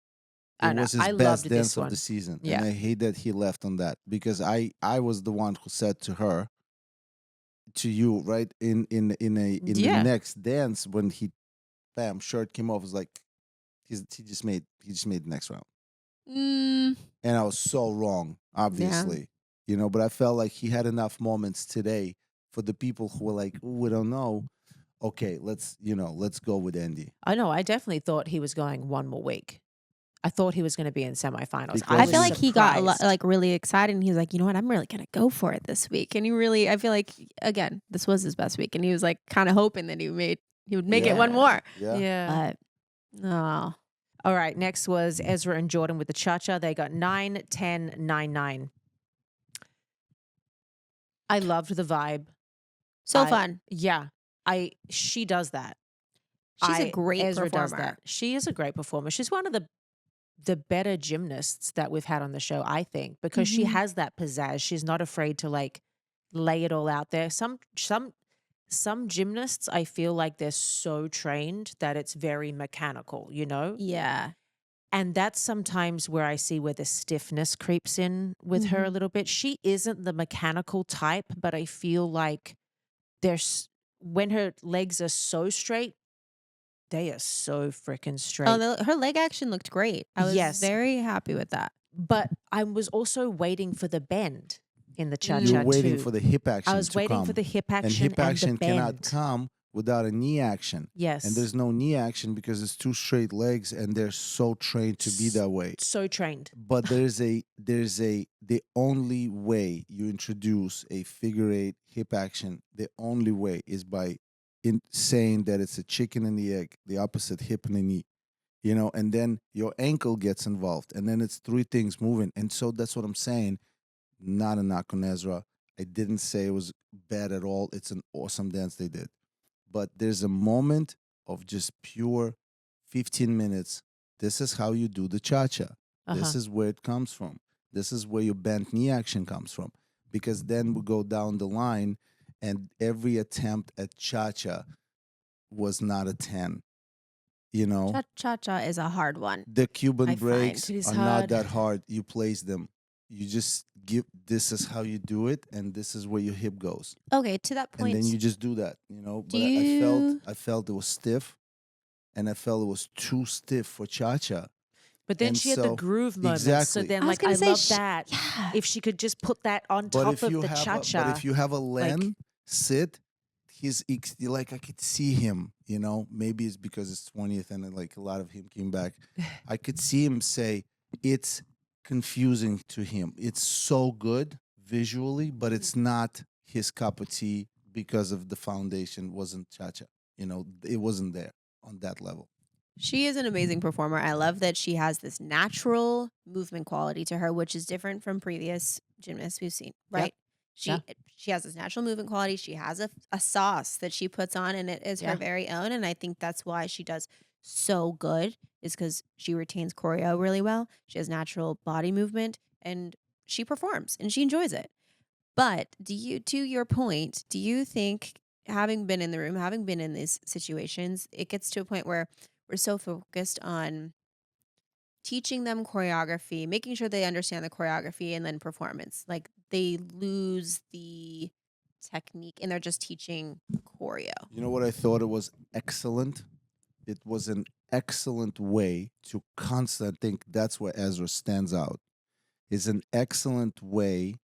it was his best dance of the season. And I hate that he left on that, because I was the one who said to you, right, in the next dance, when he shirt came off, was like, he just made the next round. And I was so wrong, obviously. But I felt like he had enough moments today for the people who were like, "Ooh, we don't know." Okay, let's go with Andy. I know. I definitely thought he was going one more week. I thought he was going to be in semifinals. I feel like he got really excited, and he was like, "You know what? I'm really going to go for it this week." And I feel like, again, this was his best week, and he was like kind of hoping that he would make it one more. Yeah. But no. All right. Next was Ezra and Jordan with the cha-cha. They got 9, 10, 9, 9. I loved the vibe. So fun. Yeah. She does that. She's a great Ezra performer. does that. She is a great performer. She's one of the better gymnasts that we've had on the show, I think, because she has that pizzazz. She's not afraid to like lay it all out there. Some gymnasts, I feel like they're so trained that it's very mechanical, Yeah. And that's sometimes where I see where the stiffness creeps in with her a little bit. She isn't the mechanical type, but I feel like when her legs are so straight, they are so freaking straight. Oh, her leg action looked great. I was very happy with that. But I was also waiting for the bend in the cha-cha You're waiting for the hip action. I was waiting for the hip action, and hip action the bend. cannot come without a knee action. Yes. And there's no knee action because it's two straight legs, and they're so trained to be that way. So trained. But the only way you introduce a figure 8 hip action, the only way is by saying that it's a chicken and the egg, the opposite, hip and the knee. And then your ankle gets involved, and then it's three things moving. And so that's what I'm saying. Not a knock on Ezra. I didn't say it was bad at all. It's an awesome dance they did. But there's a moment of just pure 15 minutes. This is how you do the cha-cha. This is where it comes from. This is where your bent knee action comes from. Because then we go down the line, and every attempt at cha-cha was not a 10. Cha-cha is a hard one. The Cuban breaks are hard. not that hard. You place them. You just this is how you do it, and this is where your hip goes. Okay, to that point. And then you just do that, But I felt it was stiff, and I felt it was too stiff for cha-cha. But then she had the groove moment. Exactly. So then, I love that. Yeah. If she could just put that on top of the cha-cha. But if you have a Len sit, he's like, I could see him, maybe it's because it's 20th and like a lot of him came back. I could see him say, it's confusing to him. It's so good visually, but it's not his cup of tea because of the foundation wasn't cha-cha. It wasn't there on that level. She is an amazing performer. I love that she has this natural movement quality to her, which is different from previous gymnasts we've seen, right? Yep. She has this natural movement quality. She has a sauce that she puts on, and it is her very own. And I think that's why she does so good, is because she retains choreo really well. She has natural body movement, and she performs, and she enjoys it. But to your point, do you think, having been in the room, having been in these situations, it gets to a point where we're so focused on teaching them choreography, making sure they understand the choreography, and then performance, like they lose the technique and they're just teaching choreo? You know what I thought? It was excellent. It was an excellent way to I think that's where Ezra stands out. It's an excellent way,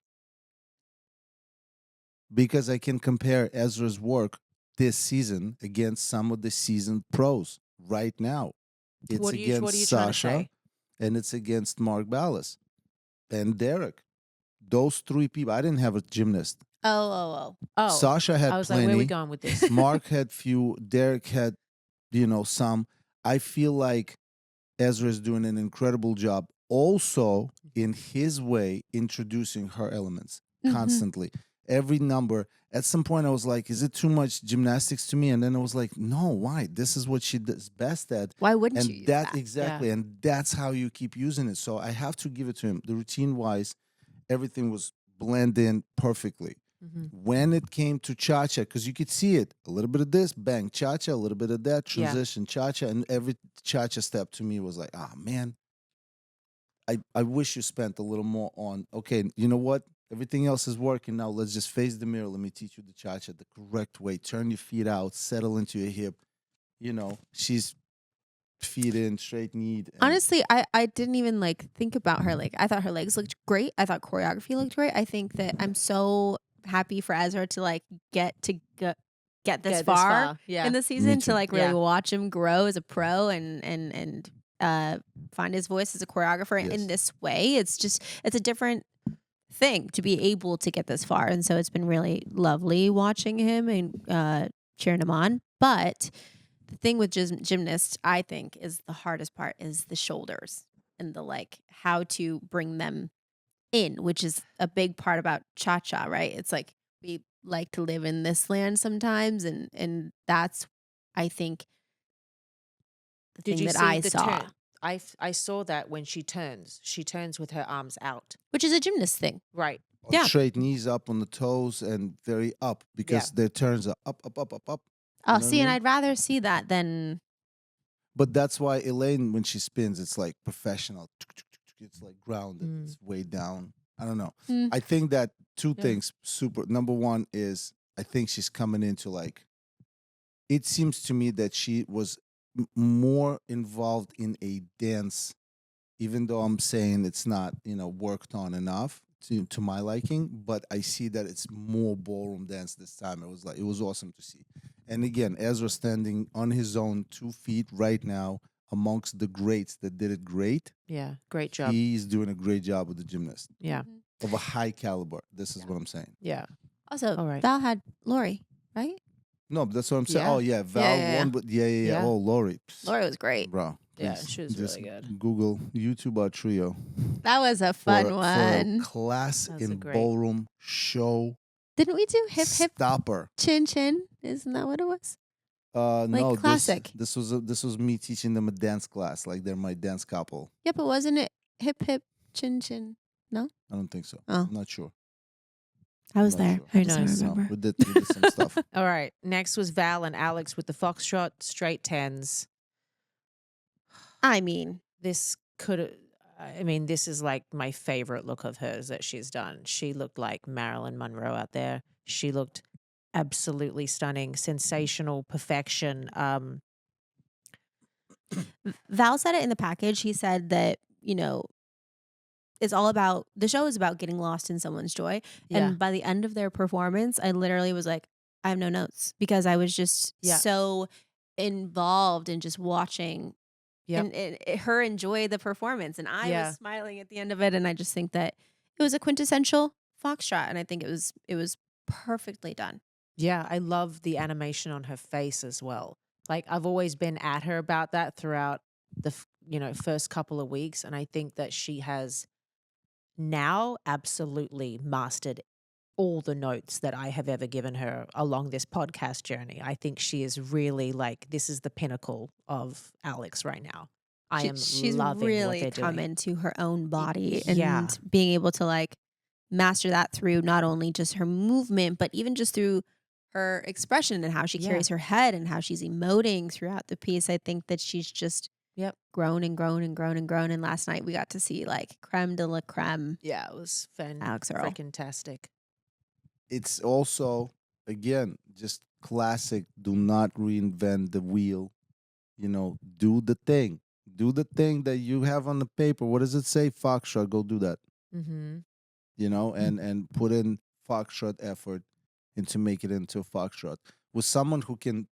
because I can compare Ezra's work this season against some of the seasoned pros, right now. It's What are you trying to Sasha say? and it's against Mark Ballas and Derek. Those three people. I didn't have a gymnast. Oh. Sasha had I was plenty. like, where are we going with this? Mark had few. Derek had, some. I feel like Ezra is doing an incredible job also in his way introducing her elements constantly. Every number, at some point I was like, is it too much gymnastics to me? And then I was like, no, why? This is what she does best at. Why wouldn't and you use that that? exactly, and that's how you keep using it. So I have to give it to him. The routine wise, everything was blended in perfectly. When it came to cha-cha, because you could see it, a little bit of this, bang, cha-cha, a little bit of that, transition, cha-cha, and every cha-cha step to me was like, man, I wish you spent a little more on, okay, you know what? Everything else is working now. Let's just face the mirror. Let me teach you the cha-cha the correct way. Turn your feet out, settle into your hip. She's feet in, straight knee. Honestly, I didn't even think about her. I thought her legs looked great. I thought choreography looked great. I think that I'm so happy for Ezra to get this far Yeah. in the season to really Yeah. watch him grow as a pro and find his voice as a choreographer in this way. It's a different thing to be able to get this far, and so it's been really lovely watching him and cheering him on. But the thing with gymnasts, I think, is the hardest part is the shoulders and the how to bring them in, which is a big part about cha-cha, right? It's we like to live in this land sometimes, and that's, I think, the Did thing you that see I the saw, turn? I saw that when she turns with her arms out. which is a gymnast thing. Right. Yeah. Straight knees up on the toes and very up because their turns are up, up, up, up, up. Oh, You know see, what I and mean? I'd rather see that than But that's why Elaine, when she spins, it's like professional. It's like grounded. It's way down. I don't know. I think that two things super. Number one is I think she's coming into it seems to me that she was more involved in a dance, even though I'm saying it's not, worked on enough to my liking, but I see that it's more ballroom dance this time. It was awesome to see. And again, Ezra standing on his own 2 feet right now amongst the greats that did it great. Yeah. Great job. He's doing a great job with the gymnast Yeah. of a high caliber. This is what I'm saying. Yeah. also All right. Val had Lori, right? No, but that's what I'm saying. Yeah. Oh yeah, Val Yeah. won, but yeah. Yeah. Oh, Lori, Lori was great. bro. Yeah, please, she was just really good. Google YouTube our trio. That was a fun for a one. class That was a in great- ballroom show. Didn't we do hip hip Stopper. chin chin? Isn't that what it was? No, classic. This was me teaching them a dance class. Like they're my dance couple. Yeah, but wasn't it hip hip chin chin? I don't think so. Oh. I'm not sure. I was Not there. sure. I just Nice. don't remember. We did some stuff. All right. Next was Val and Alex with the foxtrot straight tens. I mean, This is my favorite look of hers that she's done. She looked like Marilyn Monroe out there. She looked absolutely stunning, sensational, perfection. Val said it in the package. He said that, it's all about, the show is about getting lost in someone's joy. Yeah. And by the end of their performance, I literally was like, I have no notes because I was just so involved in just watching and her enjoy the performance. And I was smiling at the end of it. And I just think that it was a quintessential foxtrot. And I think it was perfectly done. Yeah, I love the animation on her face as well. I've always been at her about that throughout the first couple of weeks, and I think that she has now absolutely mastered all the notes that I have ever given her along this podcast journey. I think she is really this is the pinnacle of Alex right now. She's loving really what they're come doing. into her own body and Yeah. being able to master that through not only just her movement, but even just through her expression and how she carries her head and how she's emoting throughout the piece. I think that she's just grown and grown and grown and grown. And last night we got to see creme de la creme. Yeah, it was Alex Earl. freaking-tastic. It's also, again, just classic. Do not reinvent the wheel. Do the thing. Do the thing that you have on the paper. What does it say? Foxtrot, go do that. Mm-hmm. And put in foxtrot effort into make it into a foxtrot with someone who can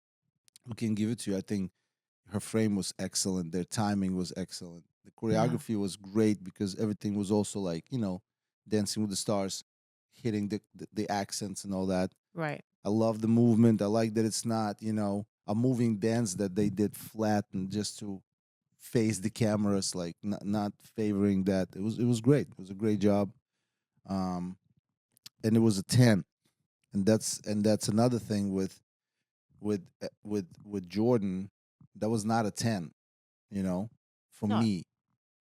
give it to you. I think her frame was excellent. Their timing was excellent. The choreography was great because everything was also like, Dancing with the Stars, hitting the accents and all that. Right. I love the movement. I like that it's not, a moving dance that they did flat and just to face the cameras, like not favoring that. It was great. It was a great job. And it was a 10. And that's another thing with Jordan, that was not a 10, for No. me.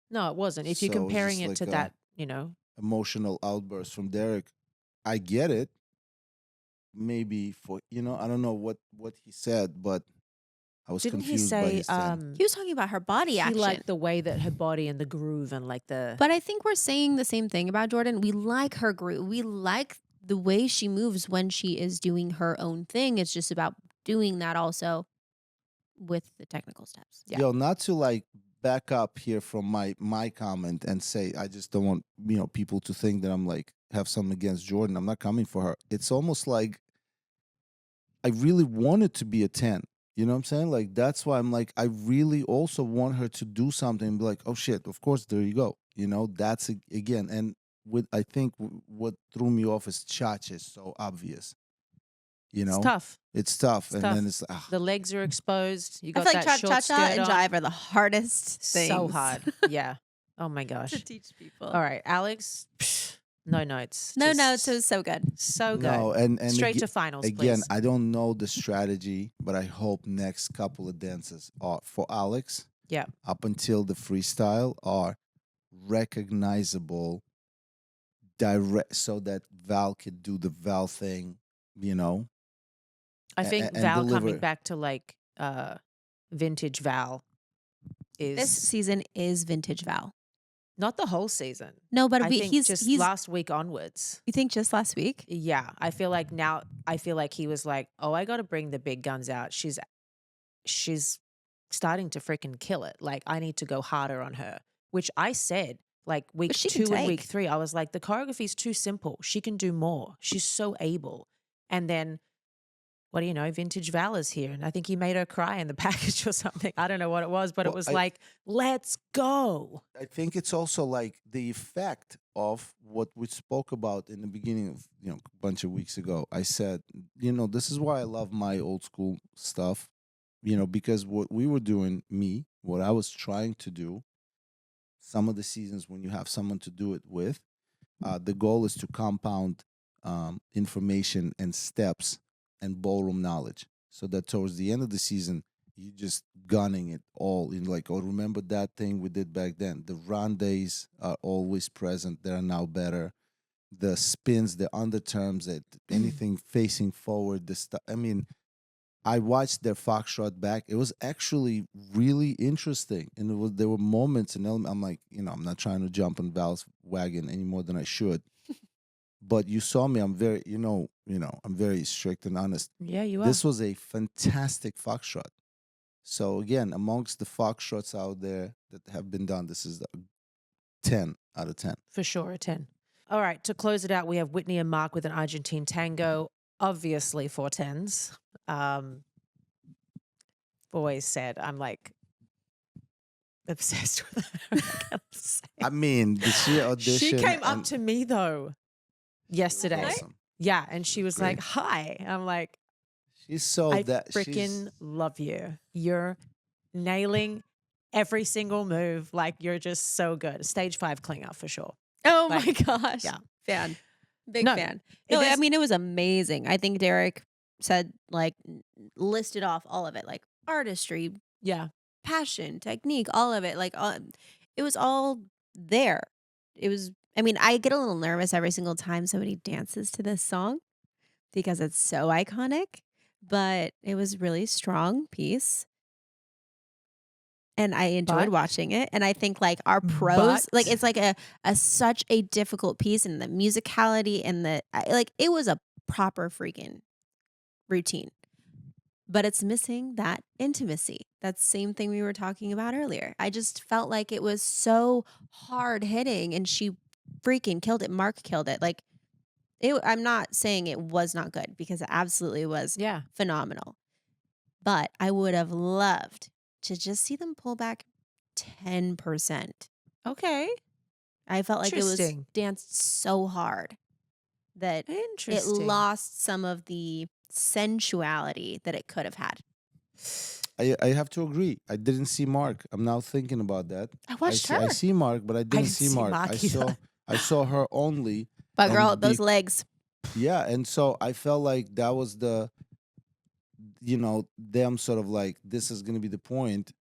No, it wasn't. If you're So it's comparing just it like to that, emotional outburst from Derek. I get it. Maybe for I don't know what he said, but I was didn't he confused by say his 10. He was talking about her body he action. liked the way that her body and the groove and like the. But I think we're saying the same thing about Jordan. We like her groove. We like the way she moves when she is doing her own thing. It's just about doing that also with the technical steps. Yeah. Yo, not to like back up here from my comment and say I just don't want people to think that I'm like have something against Jordan. I'm not coming for her. It's almost like I really want it to be a 10. You know what I'm saying? Like that's why I'm like I really also want her to do something and be like, oh shit, of course, there you go. That's again, and I think what threw me off is Chacha is so obvious. It's tough. It's tough. It's And tough. then it's the legs are exposed. You I got feel like that short cha-cha skirt and on. jive are the hardest things. So hard. Yeah. Oh my gosh. to teach people. All right, Alex. No notes. No Just notes. It was so good. So good. No, and Straight to finals, again, please. I don't know the strategy, but I hope next couple of dances are for Alex. Yeah. Up until the freestyle are recognizable, direct, so that Val could do the Val thing. I think and Val deliver. coming back to like vintage Val is This season is vintage Val. not the whole season. No, but I think he's just last week onwards. You think just last week? Yeah, I feel like now. I feel like he was like, "Oh, I got to bring the big guns out. She's starting to freaking kill it. Like I need to go harder on her." Which I said like week she can 2 and week take. 3. I was like, the choreography is too simple. She can do more. She's so able. And then, what do you know? Vintage Val is here, and I think he made her cry in the package or something. I don't know what it was, but it was like, let's go. I think it's also like the effect of what we spoke about in the beginning of a bunch of weeks ago. I said, this is why I love my old school stuff, because what we were doing, what I was trying to do, some of the seasons when you have someone to do it with, the goal is to compound information and steps and ballroom knowledge, so that towards the end of the season you just gunning it all in like, oh, remember that thing we did back then. The rondes are always present. They're now better. The spins, the underterms, anything facing forward, the stuff. I mean, I watched their foxtrot back. It was actually really interesting, and there were moments and I'm like, I'm not trying to jump on Val's wagon any more than I should. But you saw me. I'm very, I'm very strict and honest. Yeah, you are. This was a fantastic foxtrot. So again, amongst the foxtrots out there that have been done, this is a 10 out of 10. For sure, a 10. All right, to close it out, we have Whitney and Mark with an Argentine tango. Obviously 4 10s. Always said, I'm like obsessed with her. I mean, the sheer audition. She came up to me though yesterday. Awesome. Yeah, and she was Great. like, "Hi." I'm like, she's so I that freaking love you. You're nailing every single move. Like you're just so good. Stage 5 clinger for sure. Oh Like, my gosh. yeah. Fan. Big No, fan. it No, I is- mean, it was amazing. I think Derek said, like, listed off all of it, like artistry, Yeah. passion, technique, all of it. Like, it was all there. It was, I mean, I get a little nervous every single time somebody dances to this song because it's so iconic, but it was really strong piece. And I enjoyed But- watching it. And I think like our pros, But- like it's like a such a difficult piece, and the musicality and like it was a proper freaking routine. But it's missing that intimacy. That same thing we were talking about earlier. I just felt like it was so hard hitting, and she freaking killed it. Mark killed it. Like I'm not saying it was not good, because it absolutely was Yeah. phenomenal. But I would have loved to just see them pull back 10%. Okay. I felt like it was Interesting. danced so hard that it Interesting. lost some of the sensuality that it could have had. I have to agree. I didn't see Mark. I'm now thinking about that. I watched her. I see Mark, but I didn't see Mark. either. I saw her only. But girl, and those legs. Yeah, and so I felt like that was the, them sort of like, this is going to be the point,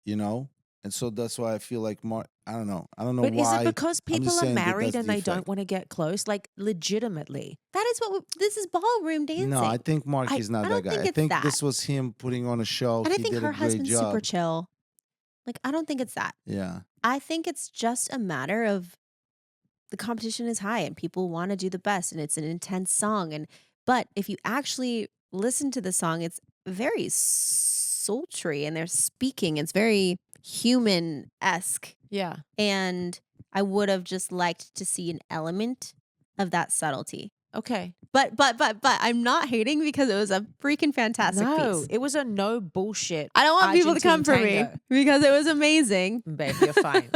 and so that's why I feel like Mark. I don't know But why. is it because people are married and they don't effect. want to get close? Like, legitimately. That is this is ballroom dancing. No, I think Mark is not that guy. I think this was him putting on a show. And I think did her a great husband's job. super chill. Like, I don't think it's that. Yeah. I think it's just a matter of the competition is high and people want to do the best and it's an intense song. But if you actually listen to the song, it's very sultry and they're speaking. It's very human-esque. Yeah. And I would have just liked to see an element of that subtlety. Okay. But I'm not hating because it was a freaking fantastic No, piece. it was a no bullshit. I don't want people to come for Argentine me because it was amazing. Babe, you're fine.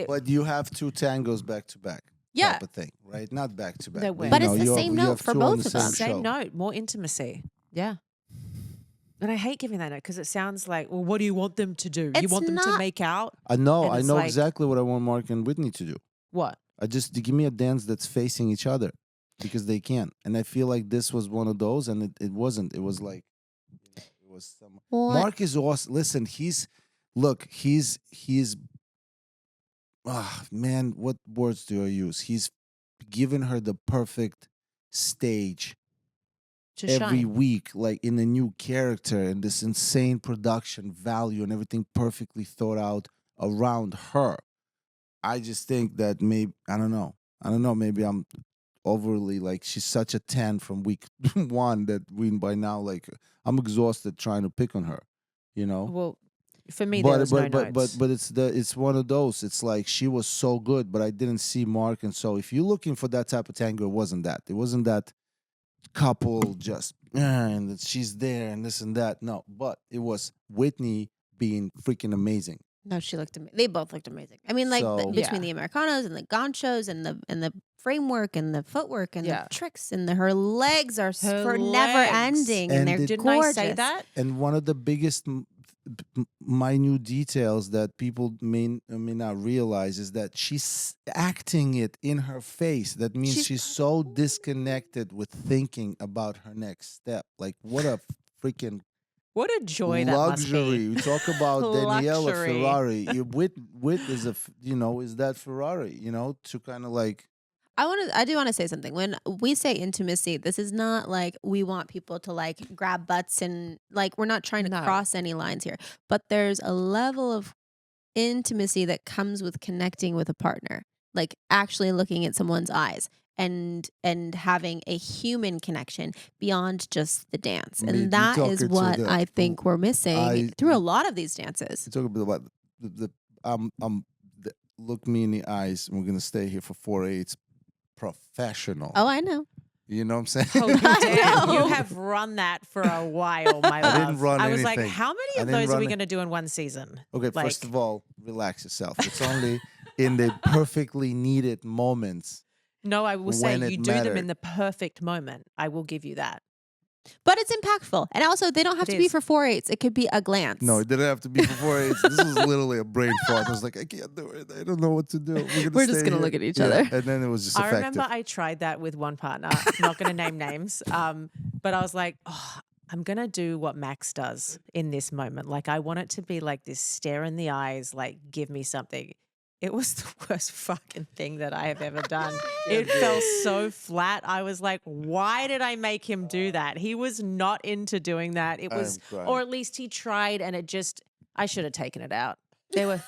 But you have two tangos back to back. Yeah. Type of thing, right? Not back to back. They were. But it's the same note for both of them. Same note, more intimacy. Yeah. And I hate giving that note because it sounds like, well, what do you want them to do? You want them to make out? I know like, exactly what I want Mark and Whitney to do. What? Give me a dance that's facing each other because they can. And I feel like this was one of those, and it wasn't. It was like, it was some. Mark is awesome. Listen, he's man, what words do I use? He's given her the perfect stage every week, like in a new character and this insane production value and everything perfectly thought out around her. I just think that maybe, I don't know, maybe I'm overly like, she's such a 10 from week 1 that we by now, like, I'm exhausted trying to pick on her, Well, for me, there was no notes. But it's one of those. It's like she was so good, but I didn't see Mark, and so if you're looking for that type of tango, it wasn't that. It wasn't that couple just and that she's there and this and that. No, but it was Whitney being freaking amazing. No, she looked amazing. They both looked amazing. I mean, like between the Americanos and the ganchos and the framework and the footwork and the tricks and her legs are never ending and they're didn't gorgeous. I say that? And one of the biggest minute details that people may not realize is that she's acting it in her face. That means she's so disconnected with thinking about her next step. Like, what a freaking what a joy luxury. That must be. You talk about Daniela Ferrari. Wit is is that Ferrari, to kind of like. I do want to say something. When we say intimacy, this is not like we want people to like grab butts and like we're not trying to cross any lines here. But there's a level of intimacy that comes with connecting with a partner, like actually looking at someone's eyes and having a human connection beyond just the dance. And that is what I think we're missing through a lot of these dances. Talk about look me in the eyes, and we're gonna stay here for 4-8. It's professional. Oh, I know. You know what I'm saying? Oh, you have run that for a while, my love. I didn't run anything. I was like, how many of those are we going to do in one season? Okay, first of all, relax yourself. It's only in the perfectly needed moments. No, I will say you do them in the perfect moment. I will give you that. But it's impactful. And also, they don't have to be for 4/8. It could be a glance. No, it didn't have to be for 4/8. This was literally a brain fart. I was like, I can't do it. I don't know what to do. We're just going to look at each other. And then it was just effective. I remember I tried that with one partner. I'm not going to name names. But I was like, I'm going to do what Maks does in this moment. Like, I want it to be like this stare in the eyes, like, give me something. It was the worst fucking thing that I have ever done. It fell so flat. I was like, why did I make him do that? He was not into doing that. It was, or at least he tried, and it just, I should have taken it out. There were,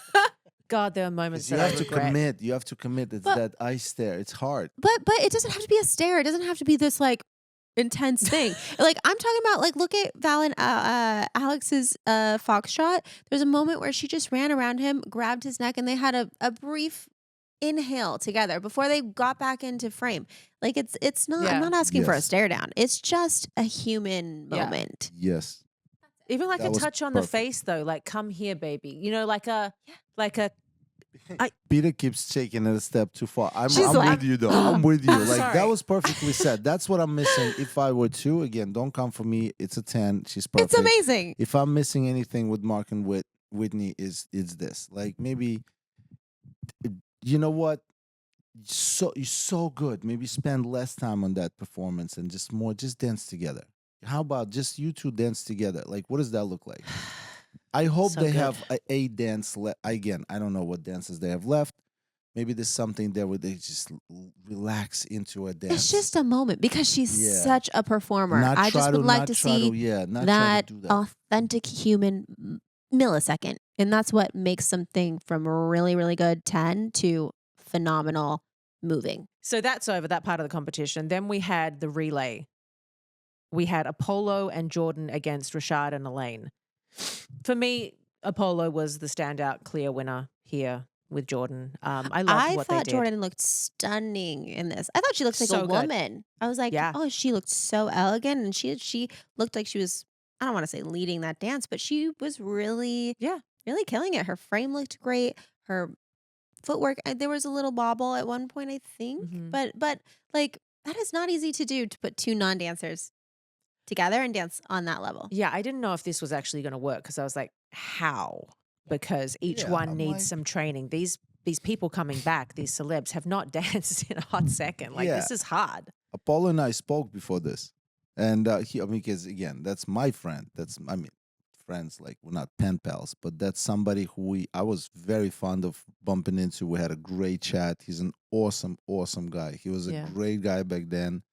God, there were moments that I regret. You have to commit. It's that eye stare. It's hard. But it doesn't have to be a stare. It doesn't have to be this like intense thing. Like I'm talking about, like look at Val and Alex's foxtrot. There's a moment where she just ran around him, grabbed his neck, and they had a brief inhale together before they got back into frame. Like it's not. I'm not asking for a stare down. It's just a human moment. Yes. Even like That a was touch on the perfect. face though, like come here, baby. You know, like a Peter keeps taking it a step too far. I'm She's like, with you though. I'm with you. I'm Like sorry. that was perfectly said. That's what I'm missing. If I were to, again, don't come for me. It's a 10. She's perfect. it's amazing. If I'm missing anything with Mark and Whitney is this. Like maybe you know what? You're so good. Maybe spend less time on that performance and just dance together. How about just you two dance together? Like what does that look like? I hope So they good. have a dance again, I don't know what dances they have left. Maybe there's something there where they just relax into a dance. It's just a moment because she's Yeah. such a performer. Not I try just would like to try see not try that to do that. authentic human millisecond. And that's what makes something from really, really good 10 to phenomenal moving. So that's over that part of the competition. Then we had the relay. We had Apollo and Jordan against Rashad and Elaine. For me, Apollo was the standout clear winner here with Jordan. I loved what they thought did. Jordan looked stunning in this. I thought she looked like So a good. woman. I was like, Yeah. oh, she looked so elegant, and she looked like she was, I don't want to say leading that dance, but she was really, really killing it. Her frame looked great. Her footwork, there was a little bobble at one point, I think, but like that is not easy to do, to put two non-dancers together and dance on that level. Yeah, I didn't know if this was actually going to work because I was like, how? Because each one needs some training. These people coming back, these celebs, have not danced in a hot second. Like this is hard. Apollo and I spoke before this, and because again, that's my friend. Friends, like we're not pen pals, but that's somebody who I was very fond of bumping into. We had a great chat. He's an awesome guy. He was a great guy back then.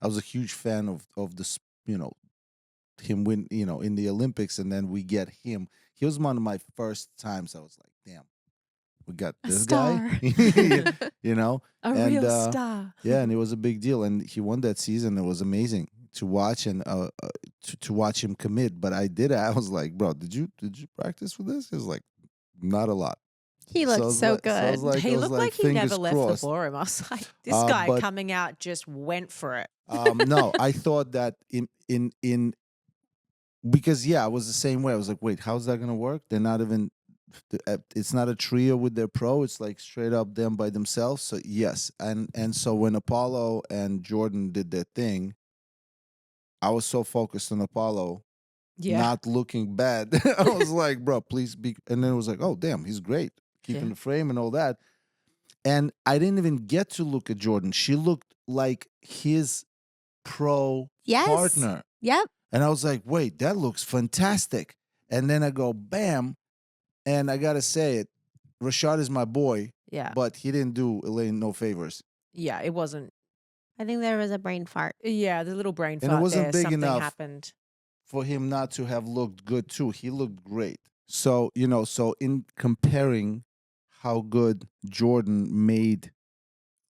I was a huge fan of this, him win, in the Olympics, and then we get him. He was one of my first times. I was like, damn, we got this guy, a real star. Yeah, and it was a big deal, and he won that season. It was amazing to watch and to watch him commit. But I was like, bro, did you practice for this? He was like, not a lot. He looked so good. He looked like he never left crossed. the ballroom. I was like, this guy coming out just went for it. No, I thought that in because I was the same way. I was like, wait, how's that gonna work? They're not even. It's not a trio with their pro. It's like straight up them by themselves. So yes, and so when Apollo and Jordan did their thing, I was so focused on Apollo, not looking bad. I was like, bro, please be. And then it was like, oh damn, he's great, keeping the frame and all that. And I didn't even get to look at Jordan. She looked like his pro partner. Yep. And I was like, wait, that looks fantastic. And then I go, bam. And I got to say it, Rashad is my boy. Yeah. But he didn't do Elaine no favors. Yeah, it wasn't. I think there was a brain fart. Yeah, the little brain fart. And it wasn't big Something enough happened for him not to have looked good too. He looked great. So, so in comparing how good Jordan made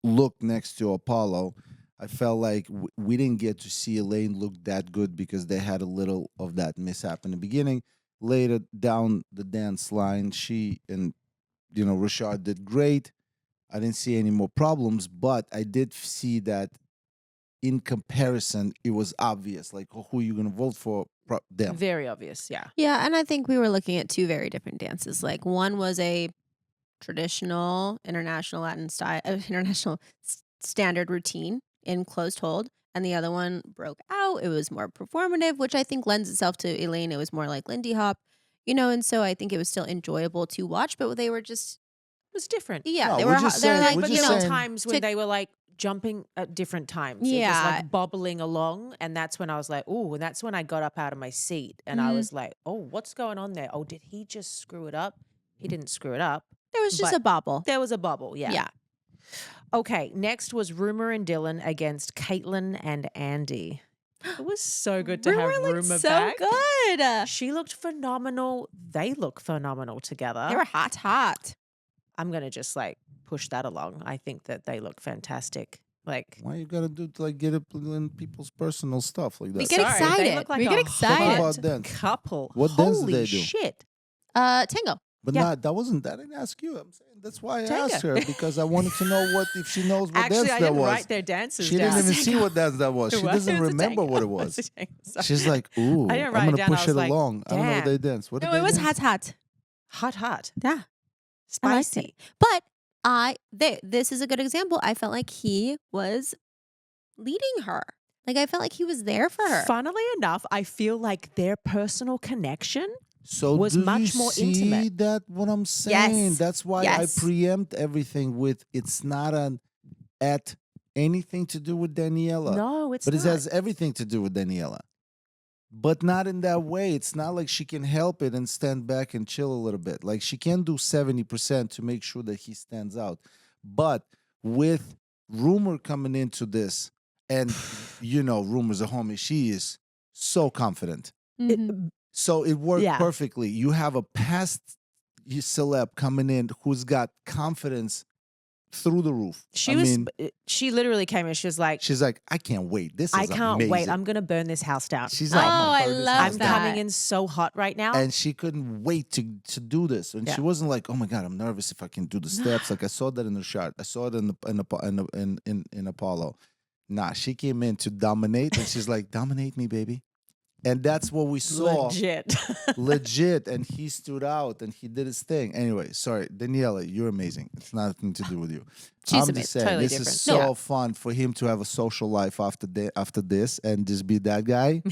look next to Apollo, I felt like we didn't get to see Elaine look that good because they had a little of that mishap in the beginning. Later down the dance line, she and Rashad did great. I didn't see any more problems, but I did see that in comparison, it was obvious. Like, who are you going to vote for? Them. Very obvious, yeah. Yeah, and I think we were looking at two very different dances. Like one was a traditional international Latin style, international standard routine in closed hold, and the other one broke out. It was more performative, which I think lends itself to Elaine. It was more like Lindy Hop, and so I think it was still enjoyable to watch, but they were just it was different. Yeah, no, they were like, but there were times when they were like jumping at different times. Yeah, just like bobbling along, and that's when I was like, "Ooh!" And that's when I got up out of my seat, and I was like, "Oh, what's going on there? Oh, did he just screw it up? He didn't screw it up. There was just a bobble. There was a bobble. Yeah. Yeah. Okay. Next was Rumor and Dylan against Caitlin and Andy. It was so good to have Rumor back. So good. She looked phenomenal. They look phenomenal together. They were hot. I'm gonna just like push that along. I think that they look fantastic. Like, why you gotta do to like get up in people's personal stuff like that? We get excited. They look like we get excited. Talk about dance. Couple. What dance did Holy they do? shit. Tango. But not that wasn't that. I didn't ask you. I'm saying that's why I asked her because I wanted to know what if she knows what Actually, dance I that didn't was. write their dances She down. didn't even see what dance that was. She doesn't remember what it was. She's like, ooh, I didn't I'm write gonna it down. push I was it like, along. I don't know what they damn. dance. What No, did it they was dance? hot. Hot. Yeah. I liked it. Spicy. But this is a good example. I felt like he was leading her. Like I felt like he was there for her. Funnily enough, I feel like their personal connection So was do much you more see intimate. that what I'm saying? Yes. That's why I preempt everything with it's not anything to do with Daniela. No, it's but not. It has everything to do with Daniela. But not in that way. It's not like she can help it and stand back and chill a little bit. Like she can do 70% to make sure that he stands out. But with Rumor coming into this, and Rumor's a homie, she is so confident. Mm-hmm. So it worked perfectly. You have a past celeb coming in who's got confidence through the roof. She literally came in. She was like, I can't wait. I can't amazing. wait. I'm gonna burn this house down. She's like, I love I'm that. coming in so hot right now. And she couldn't wait to do this. And she wasn't like, oh my God, I'm nervous if I can do the steps. Like I saw that in the shot. I saw it in Apollo. Nah, she came in to dominate, and she's like, dominate me, baby. And that's what we saw. Legit. And he stood out and he did his thing. Anyway, sorry, Daniela, you're amazing. It's nothing to do with you. She's I'm just saying, totally this different. is so fun for him to have a social life after this and just be that guy.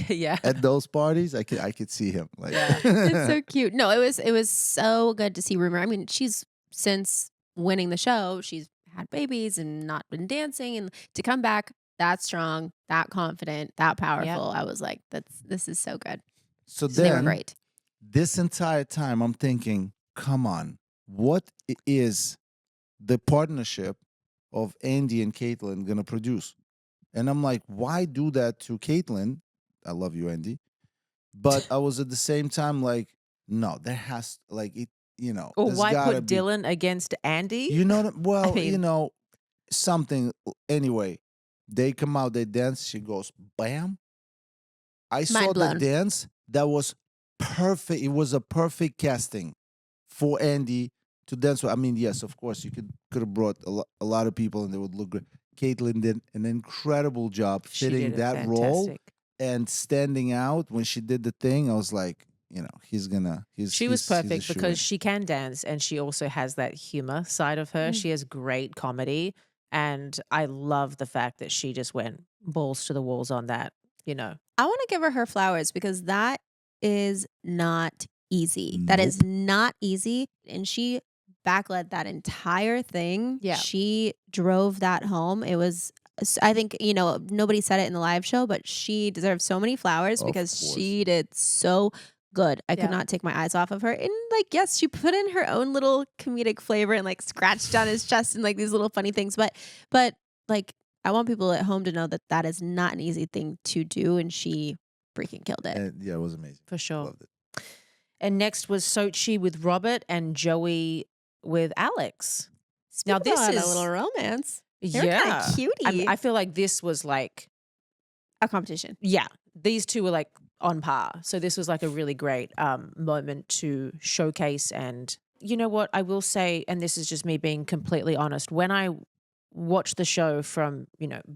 At those parties, I could see him. Like, it's so cute. No, it was so good to see Rumor. I mean, she's since winning the show, she's had babies and not been dancing, and to come back that strong, that confident, that powerful. I was like, this is so good. So they were great. This entire time I'm thinking, come on, what is the partnership of Andy and Caitlyn gonna produce? And I'm like, why do that to Caitlyn? I love you, Andy. But I was at the same time like, no, there has Or why put Dylan against Andy? Something anyway. They come out, they dance, she goes, bam. I saw the dance. That was perfect. It was a perfect casting for Andy to dance. I mean, yes, of course, you could have brought a lot of people and they would look great. Caitlyn did an incredible job fitting that role and standing out when she did the thing. I was like, she was perfect because she can dance and she also has that humor side of her. She has great comedy. And I love the fact that she just went balls to the walls on that, I want to give her flowers because that is not easy. Nope. That is not easy. And she backled that entire thing. Yeah. She drove that home. It was, I think, nobody said it in the live show, but she deserves so many flowers because she did so good. I could not take my eyes off of her. And yes, she put in her own little comedic flavor and scratched down his chest and these little funny things. But I want people at home to know that is not an easy thing to do. And she freaking killed it. It was amazing. For sure. Loved it. And next was Sochi with Robert and Joey with Alex. Now this is a little romance. They're kind of cutie. I feel like this was like a competition. Yeah. These two were on par. So this was a really great moment to showcase. And you know what I will say, and this is just me being completely honest, when I watched the show from,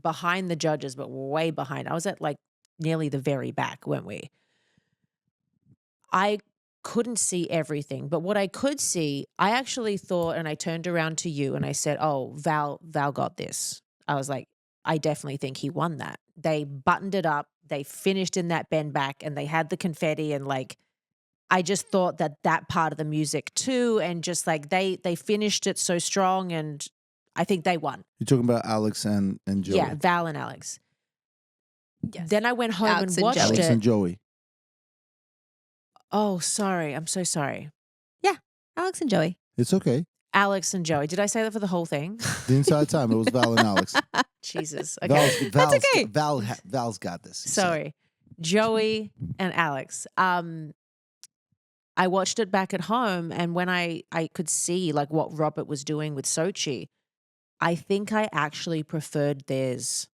behind the judges, but way behind, I was at nearly the very back, weren't we? I couldn't see everything, but what I could see, I actually thought, and I turned around to you and I said, oh, Val got this. I was like, I definitely think he won that. They buttoned it up. They finished in that bend back and they had the confetti and I just thought that part of the music too. And just they finished it so strong and I think they won. You're talking about Alex and Joey. Yeah, Val and Alex. Yes. Then I went home and watched it. Alex and Joey. Oh, sorry. I'm so sorry. Yeah, Alex and Joey. It's okay. Alex and Joey. Did I say that for the whole thing? The entire time. It was Val and Alex. Jesus. Okay. That's okay. Val's got this. Sorry. Joey and Alex. I watched it back at home and when I could see what Robert was doing with Sochi, I think I actually preferred theirs.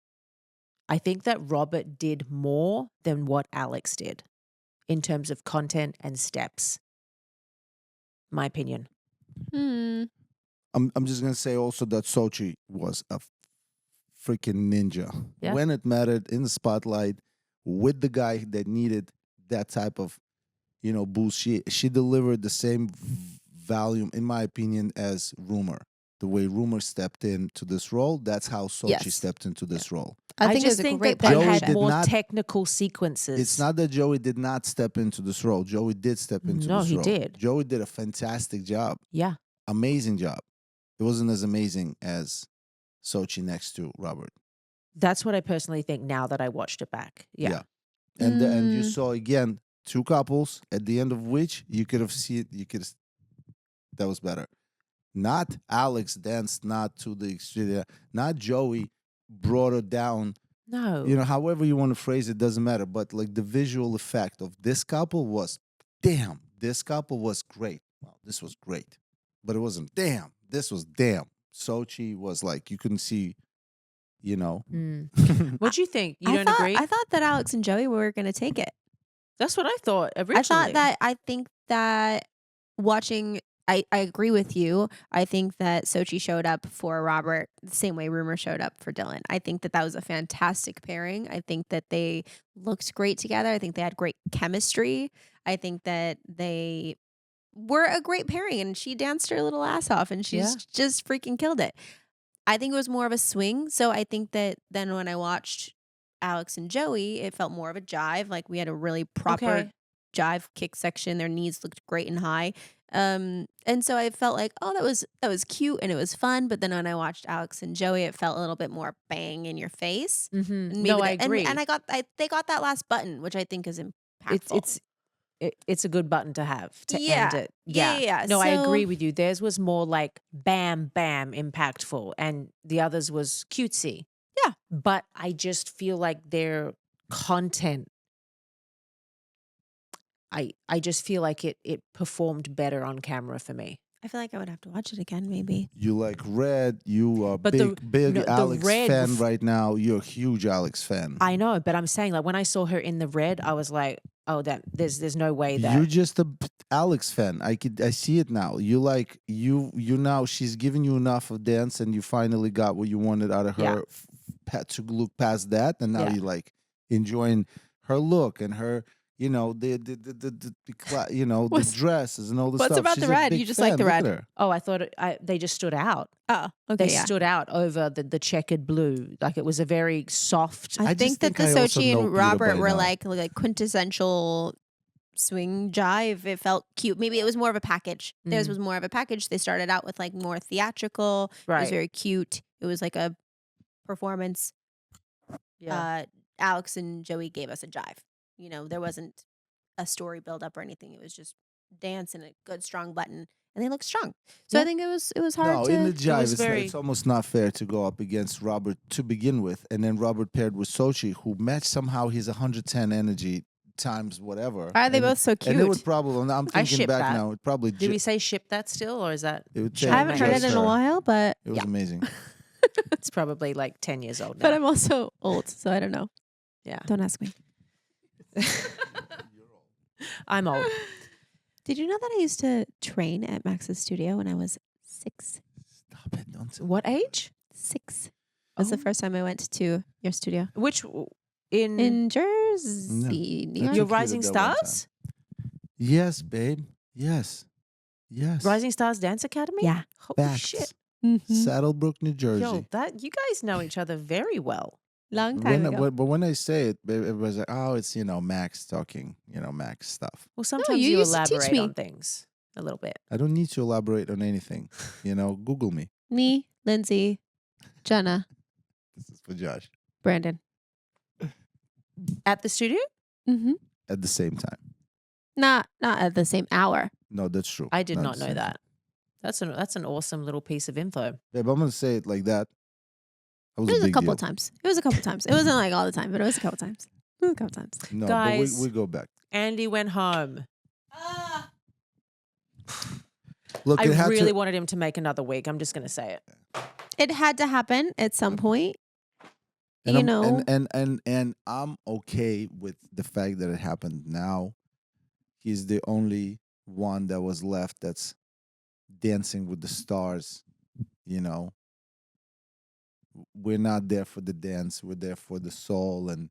I think that Robert did more than what Alex did in terms of content and steps. my opinion. I'm just gonna say also that Sochi was a freaking ninja when it mattered in the spotlight with the guy that needed that type of boost. She delivered the same volume, in my opinion, as Rumor. The way Rumor stepped into this role, that's how Sochi stepped into this role. I think just it was think a great that they partnership. had more technical sequences. It's not that Joey did not step into this role. Joey did step into this role. No, he did. Joey did a fantastic job. Yeah. Amazing job. It wasn't as amazing as Sochi next to Robert. That's what I personally think now that I watched it back. Yeah. And you saw again 2 couples at the end of which you could have seen that was better. Not Alex danced not to the extreme. Not Joey brought her down. No. However you want to phrase it, doesn't matter. But like the visual effect of this couple was, damn, this couple was great. Well, this was great. But it wasn't, damn, this was damn. Sochi was like, you couldn't see, What do you think? You don't agree? I thought that Alex and Joey were going to take it. That's what I thought originally. I think that watching, I agree with you. I think that Sochi showed up for Robert the same way Rumor showed up for Dylan. I think that was a fantastic pairing. I think that they looked great together. I think they had great chemistry. I think that they were a great pairing, and she danced her little ass off, and she's just freaking killed it. I think it was more of a swing. So I think that then when I watched Alex and Joey, it felt more of a jive. Like we had a really proper jive kick section. Their knees looked great and high. And so I felt like, oh, that was cute and it was fun. But then when I watched Alex and Joey, it felt a little bit more bang in your face. Mm-hmm. No, I agree. And they got that last button, which I think is impactful. It's a good button to have to end it. Yeah. No, I agree with you. Theirs was more like bam, bam, impactful, and the others was cutesy. Yeah. But I just feel like their content, I just feel like it performed better on camera for me. I feel like I would have to watch it again, maybe. You like Red. You are big Alex fan right now. You're a huge Alex fan. I know, but I'm saying like when I saw her in the red, I was like, oh, that there's no way that you're just a Alex fan. I see it now. You like you now. She's giving you enough of dance, and you finally got what you wanted out of her. To look past that, and now you're like enjoying her look and her. The dresses and all the stuff. What's about She's the red? You just like the red? Oh, I thought they just stood out. Oh, okay. They stood out over the checkered blue. Like it was a very soft. I think that the Sochi and Robert were like quintessential swing jive. It felt cute. Maybe it was more of a package. Theirs was more of a package. They started out with like more theatrical. Right. It was very cute. It was like a performance. Yeah. Alex and Joey gave us a jive. There wasn't a story build up or anything. It was just dance and a good strong button, and they looked strong. So I think it was hard. No, to... in the jive, it's almost not fair to go up against Robert to begin with, and then Robert paired with Sochi, who matched somehow his 110 energy times whatever. Are they both so cute? And it would probably. I'm thinking back now. It probably. Did we say ship that still, or is that? I haven't heard it in a while, but it was amazing. It's probably like 10 years old now. But I'm also old, so I don't know. Yeah, don't ask me. I'm old. Did you know that I used to train at Max's studio when I was 6? Stop it! Don't. What age? 6. Was the first time I went to your studio. Which in Jersey? No. Your Rising Stars? Yes, babe. Yes. Rising Stars Dance Academy? Yeah. Holy shit. Mm-hmm. Saddlebrook, New Jersey. Yo, you guys know each other very well. Long time ago. But when I say it, everybody's like, oh, it's, Max talking, Max stuff. Well, sometimes you elaborate on things a little bit. I don't need to elaborate on anything. Google me. Me, Lindsay, Jenna. This is for Josh. Brandon. At the studio? Mm-hmm. At the same time. Not at the same hour. No, that's true. I did not know that. That's an awesome little piece of info. Babe, I'm going to say it like that. It was a couple of times. It wasn't like all the time, but it was a couple times. No, guys, but we go back. Andy went home. Look, I really wanted him to make another week. I'm just going to say it. It had to happen at some point. And and I'm okay with the fact that it happened now. He's the only one that was left that's dancing with the stars, you know. We're not there for the dance. We're there for the soul and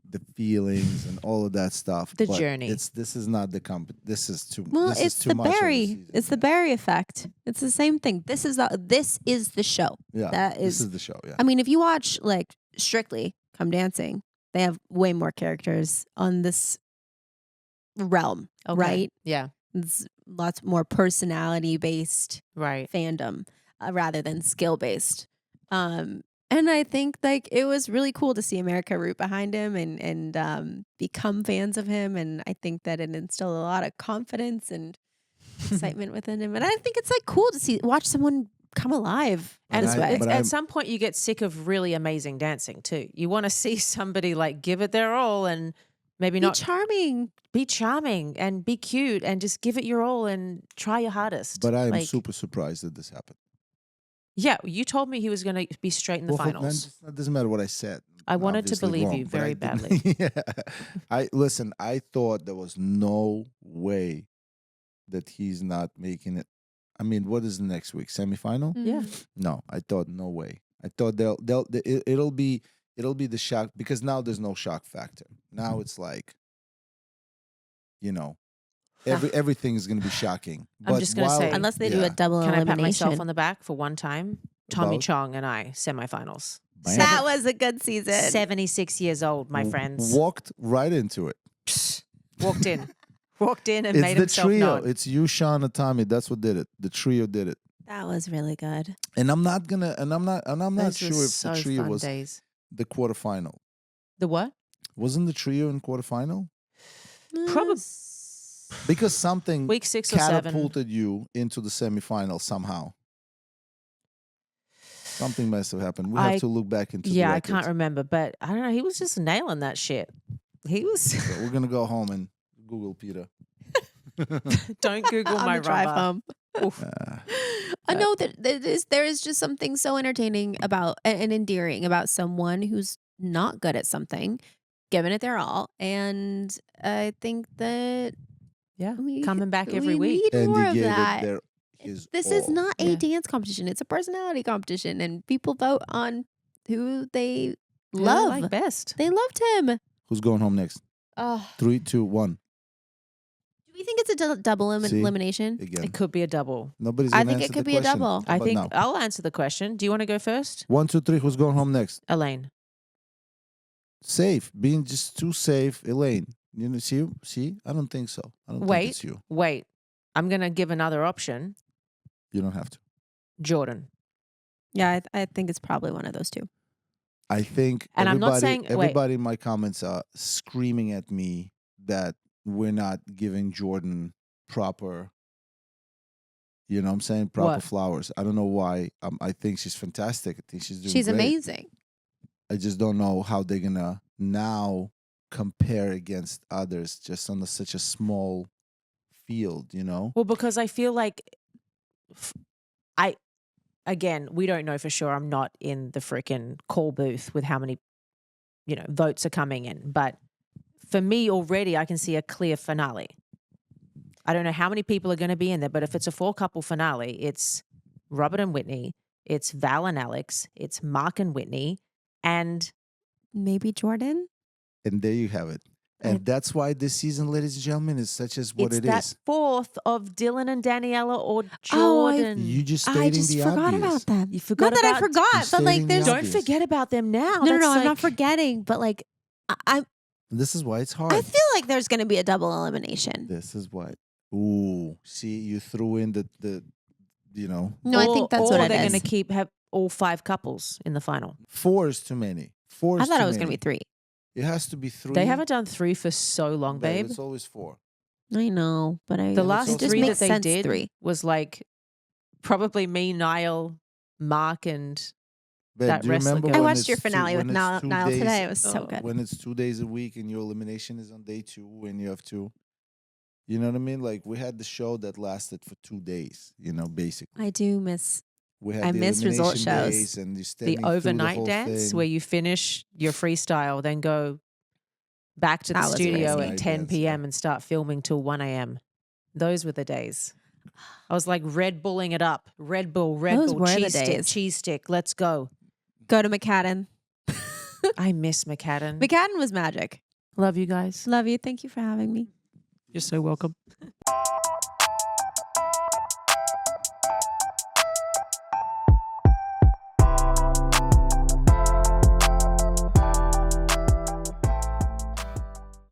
the feelings and all of that stuff. The But journey. This is not the This is too. Well, this it's is too the much of the Barry. season, It's the yeah. Barry effect. It's the same thing. This is the show. Yeah, That this is. is the show. Yeah. I mean, if you watch like Strictly Come Dancing, they have way more characters on this realm, Okay. right? Yeah. It's lots more personality based Right. fandom rather than skill based. And I think like it was really cool to see America root behind him and become fans of him. And I think that it instilled a lot of confidence and excitement within him. And I think it's like cool to watch someone come alive And this way. at some point, you get sick of really amazing dancing too. You want to see somebody like give it their all and maybe Be not charming. be charming and be cute and just give it your all and try your hardest. But I am Like, super surprised that this happened. Yeah, you told me he was going to be straight in the Well, finals. That doesn't matter what I said. I wanted to Obviously believe wrong, you but I very didn't- badly. Yeah. I thought there was no way that he's not making it. I mean, what is the next week? Semifinal? Yeah. No, I thought no way. I thought it'll be the shock because now there's no shock factor. Now it's like, you know, everything's gonna be shocking. I'm just gonna say- Unless they do a double Can I pat elimination. myself on the back for one time? Tommy About- Chong and I, semifinals. Bam. That was a good season. 76 years old, my friends. Walked right into it. Walked in. Walked in and It's made the himself trio. known. It's you, Sean, and Tommy. That's what did it. The trio did it. That was really good. And I'm not Those sure were if so the trio fun was days. the quarterfinal. The what? Wasn't the trio in quarterfinal? Probably Because something week 6 or 7. catapulted you into the semifinal somehow. Something must have happened. We have to look back into the Yeah, I records. can't remember, but I don't know. He was just nailing that shit. He was. So we're gonna go home and Google Peter. Don't Google On my the drive rubber. home. Oof. I know that there is just something so entertaining about and endearing about someone who's not good at something, giving it their all, and I think that Yeah, we coming back every we week. need And more he of gave that. it their his This is all. not a Yeah. dance competition; it's a personality competition, and people vote on who they Who I love. like best. They loved him. Who's going home next? Oh, 3, 2, 1. Do we think it's a double See? elimination? Again. it could be a double. Nobody's I gonna think it answer could the be a question. double. I But think no. I'll answer the question. Do you want to go first, 1, 2, 3. Who's going home next? Elaine? Safe. Being just too safe, Elaine. You know, see? I don't think so. I don't think Wait, it's you. wait. I'm gonna give another option. You don't have to. Jordan. Yeah, I think it's probably one of those two. I think And I'm not everybody, saying- wait. everybody in my comments are screaming at me that we're not giving Jordan proper, you know what I'm saying, proper What? flowers. I don't know why. I think she's fantastic. I think she's doing She's great. amazing. I just don't know how they're gonna now compare against others just on such a small field, you know? Well, because I feel like again, we don't know for sure. I'm not in the freaking call booth with how many, votes are coming in. But for me already, I can see a clear finale. I don't know how many people are going to be in there, but if it's a 4-couple finale, it's Robert and Whitney, it's Val and Alex, it's Mark and Whitney, and Maybe Jordan. And there you have it. And that's why this season, ladies and gentlemen, is such as what it's it that is. 4th of Dylan and Daniela or Oh, Jordan. You just I stating just the forgot obvious. about them. You forgot Not that I about- forgot, You're but like stating the there's Don't obvious. forget about them now. no, That's I'm not like- forgetting, but like I This is why it's hard. I feel like there's going to be a double elimination. This is why. Ooh, see, you threw in the No, I think that's or what it they're is. going to have all 5 couples in the final. 4 is too many. 4 is I thought too it was going to many. be 3. It has to be 3. They haven't done 3 for so long, babe. It's always 4. I know, but The it's last also it just 3 makes that they sense, did 3. was like probably me, Niall, Mark, and Babe, That do you wrestler remember girl. I when watched it's your two- finale with when it's 2 Niall days- today. It was so good. When it's 2 days a week and your elimination is on day 2 and you have to, you know what I mean? Like we had the show that lasted for 2 days, basically. I do miss. We had I the miss result elimination shows. days and you're the standing through overnight whole dance thing. where you finish your freestyle, then go back to the That was studio amazing. at 10 Dance, p.m. yeah. and start filming till 1 a.m. Those were the days. I was like Red Bulling it up. Red Bull, Those were the cheese stick, days. cheese stick. Let's go. Go to McCadden. I miss McCadden. McCadden was magic. Love you guys. Love you. Thank you for having me. You're so welcome.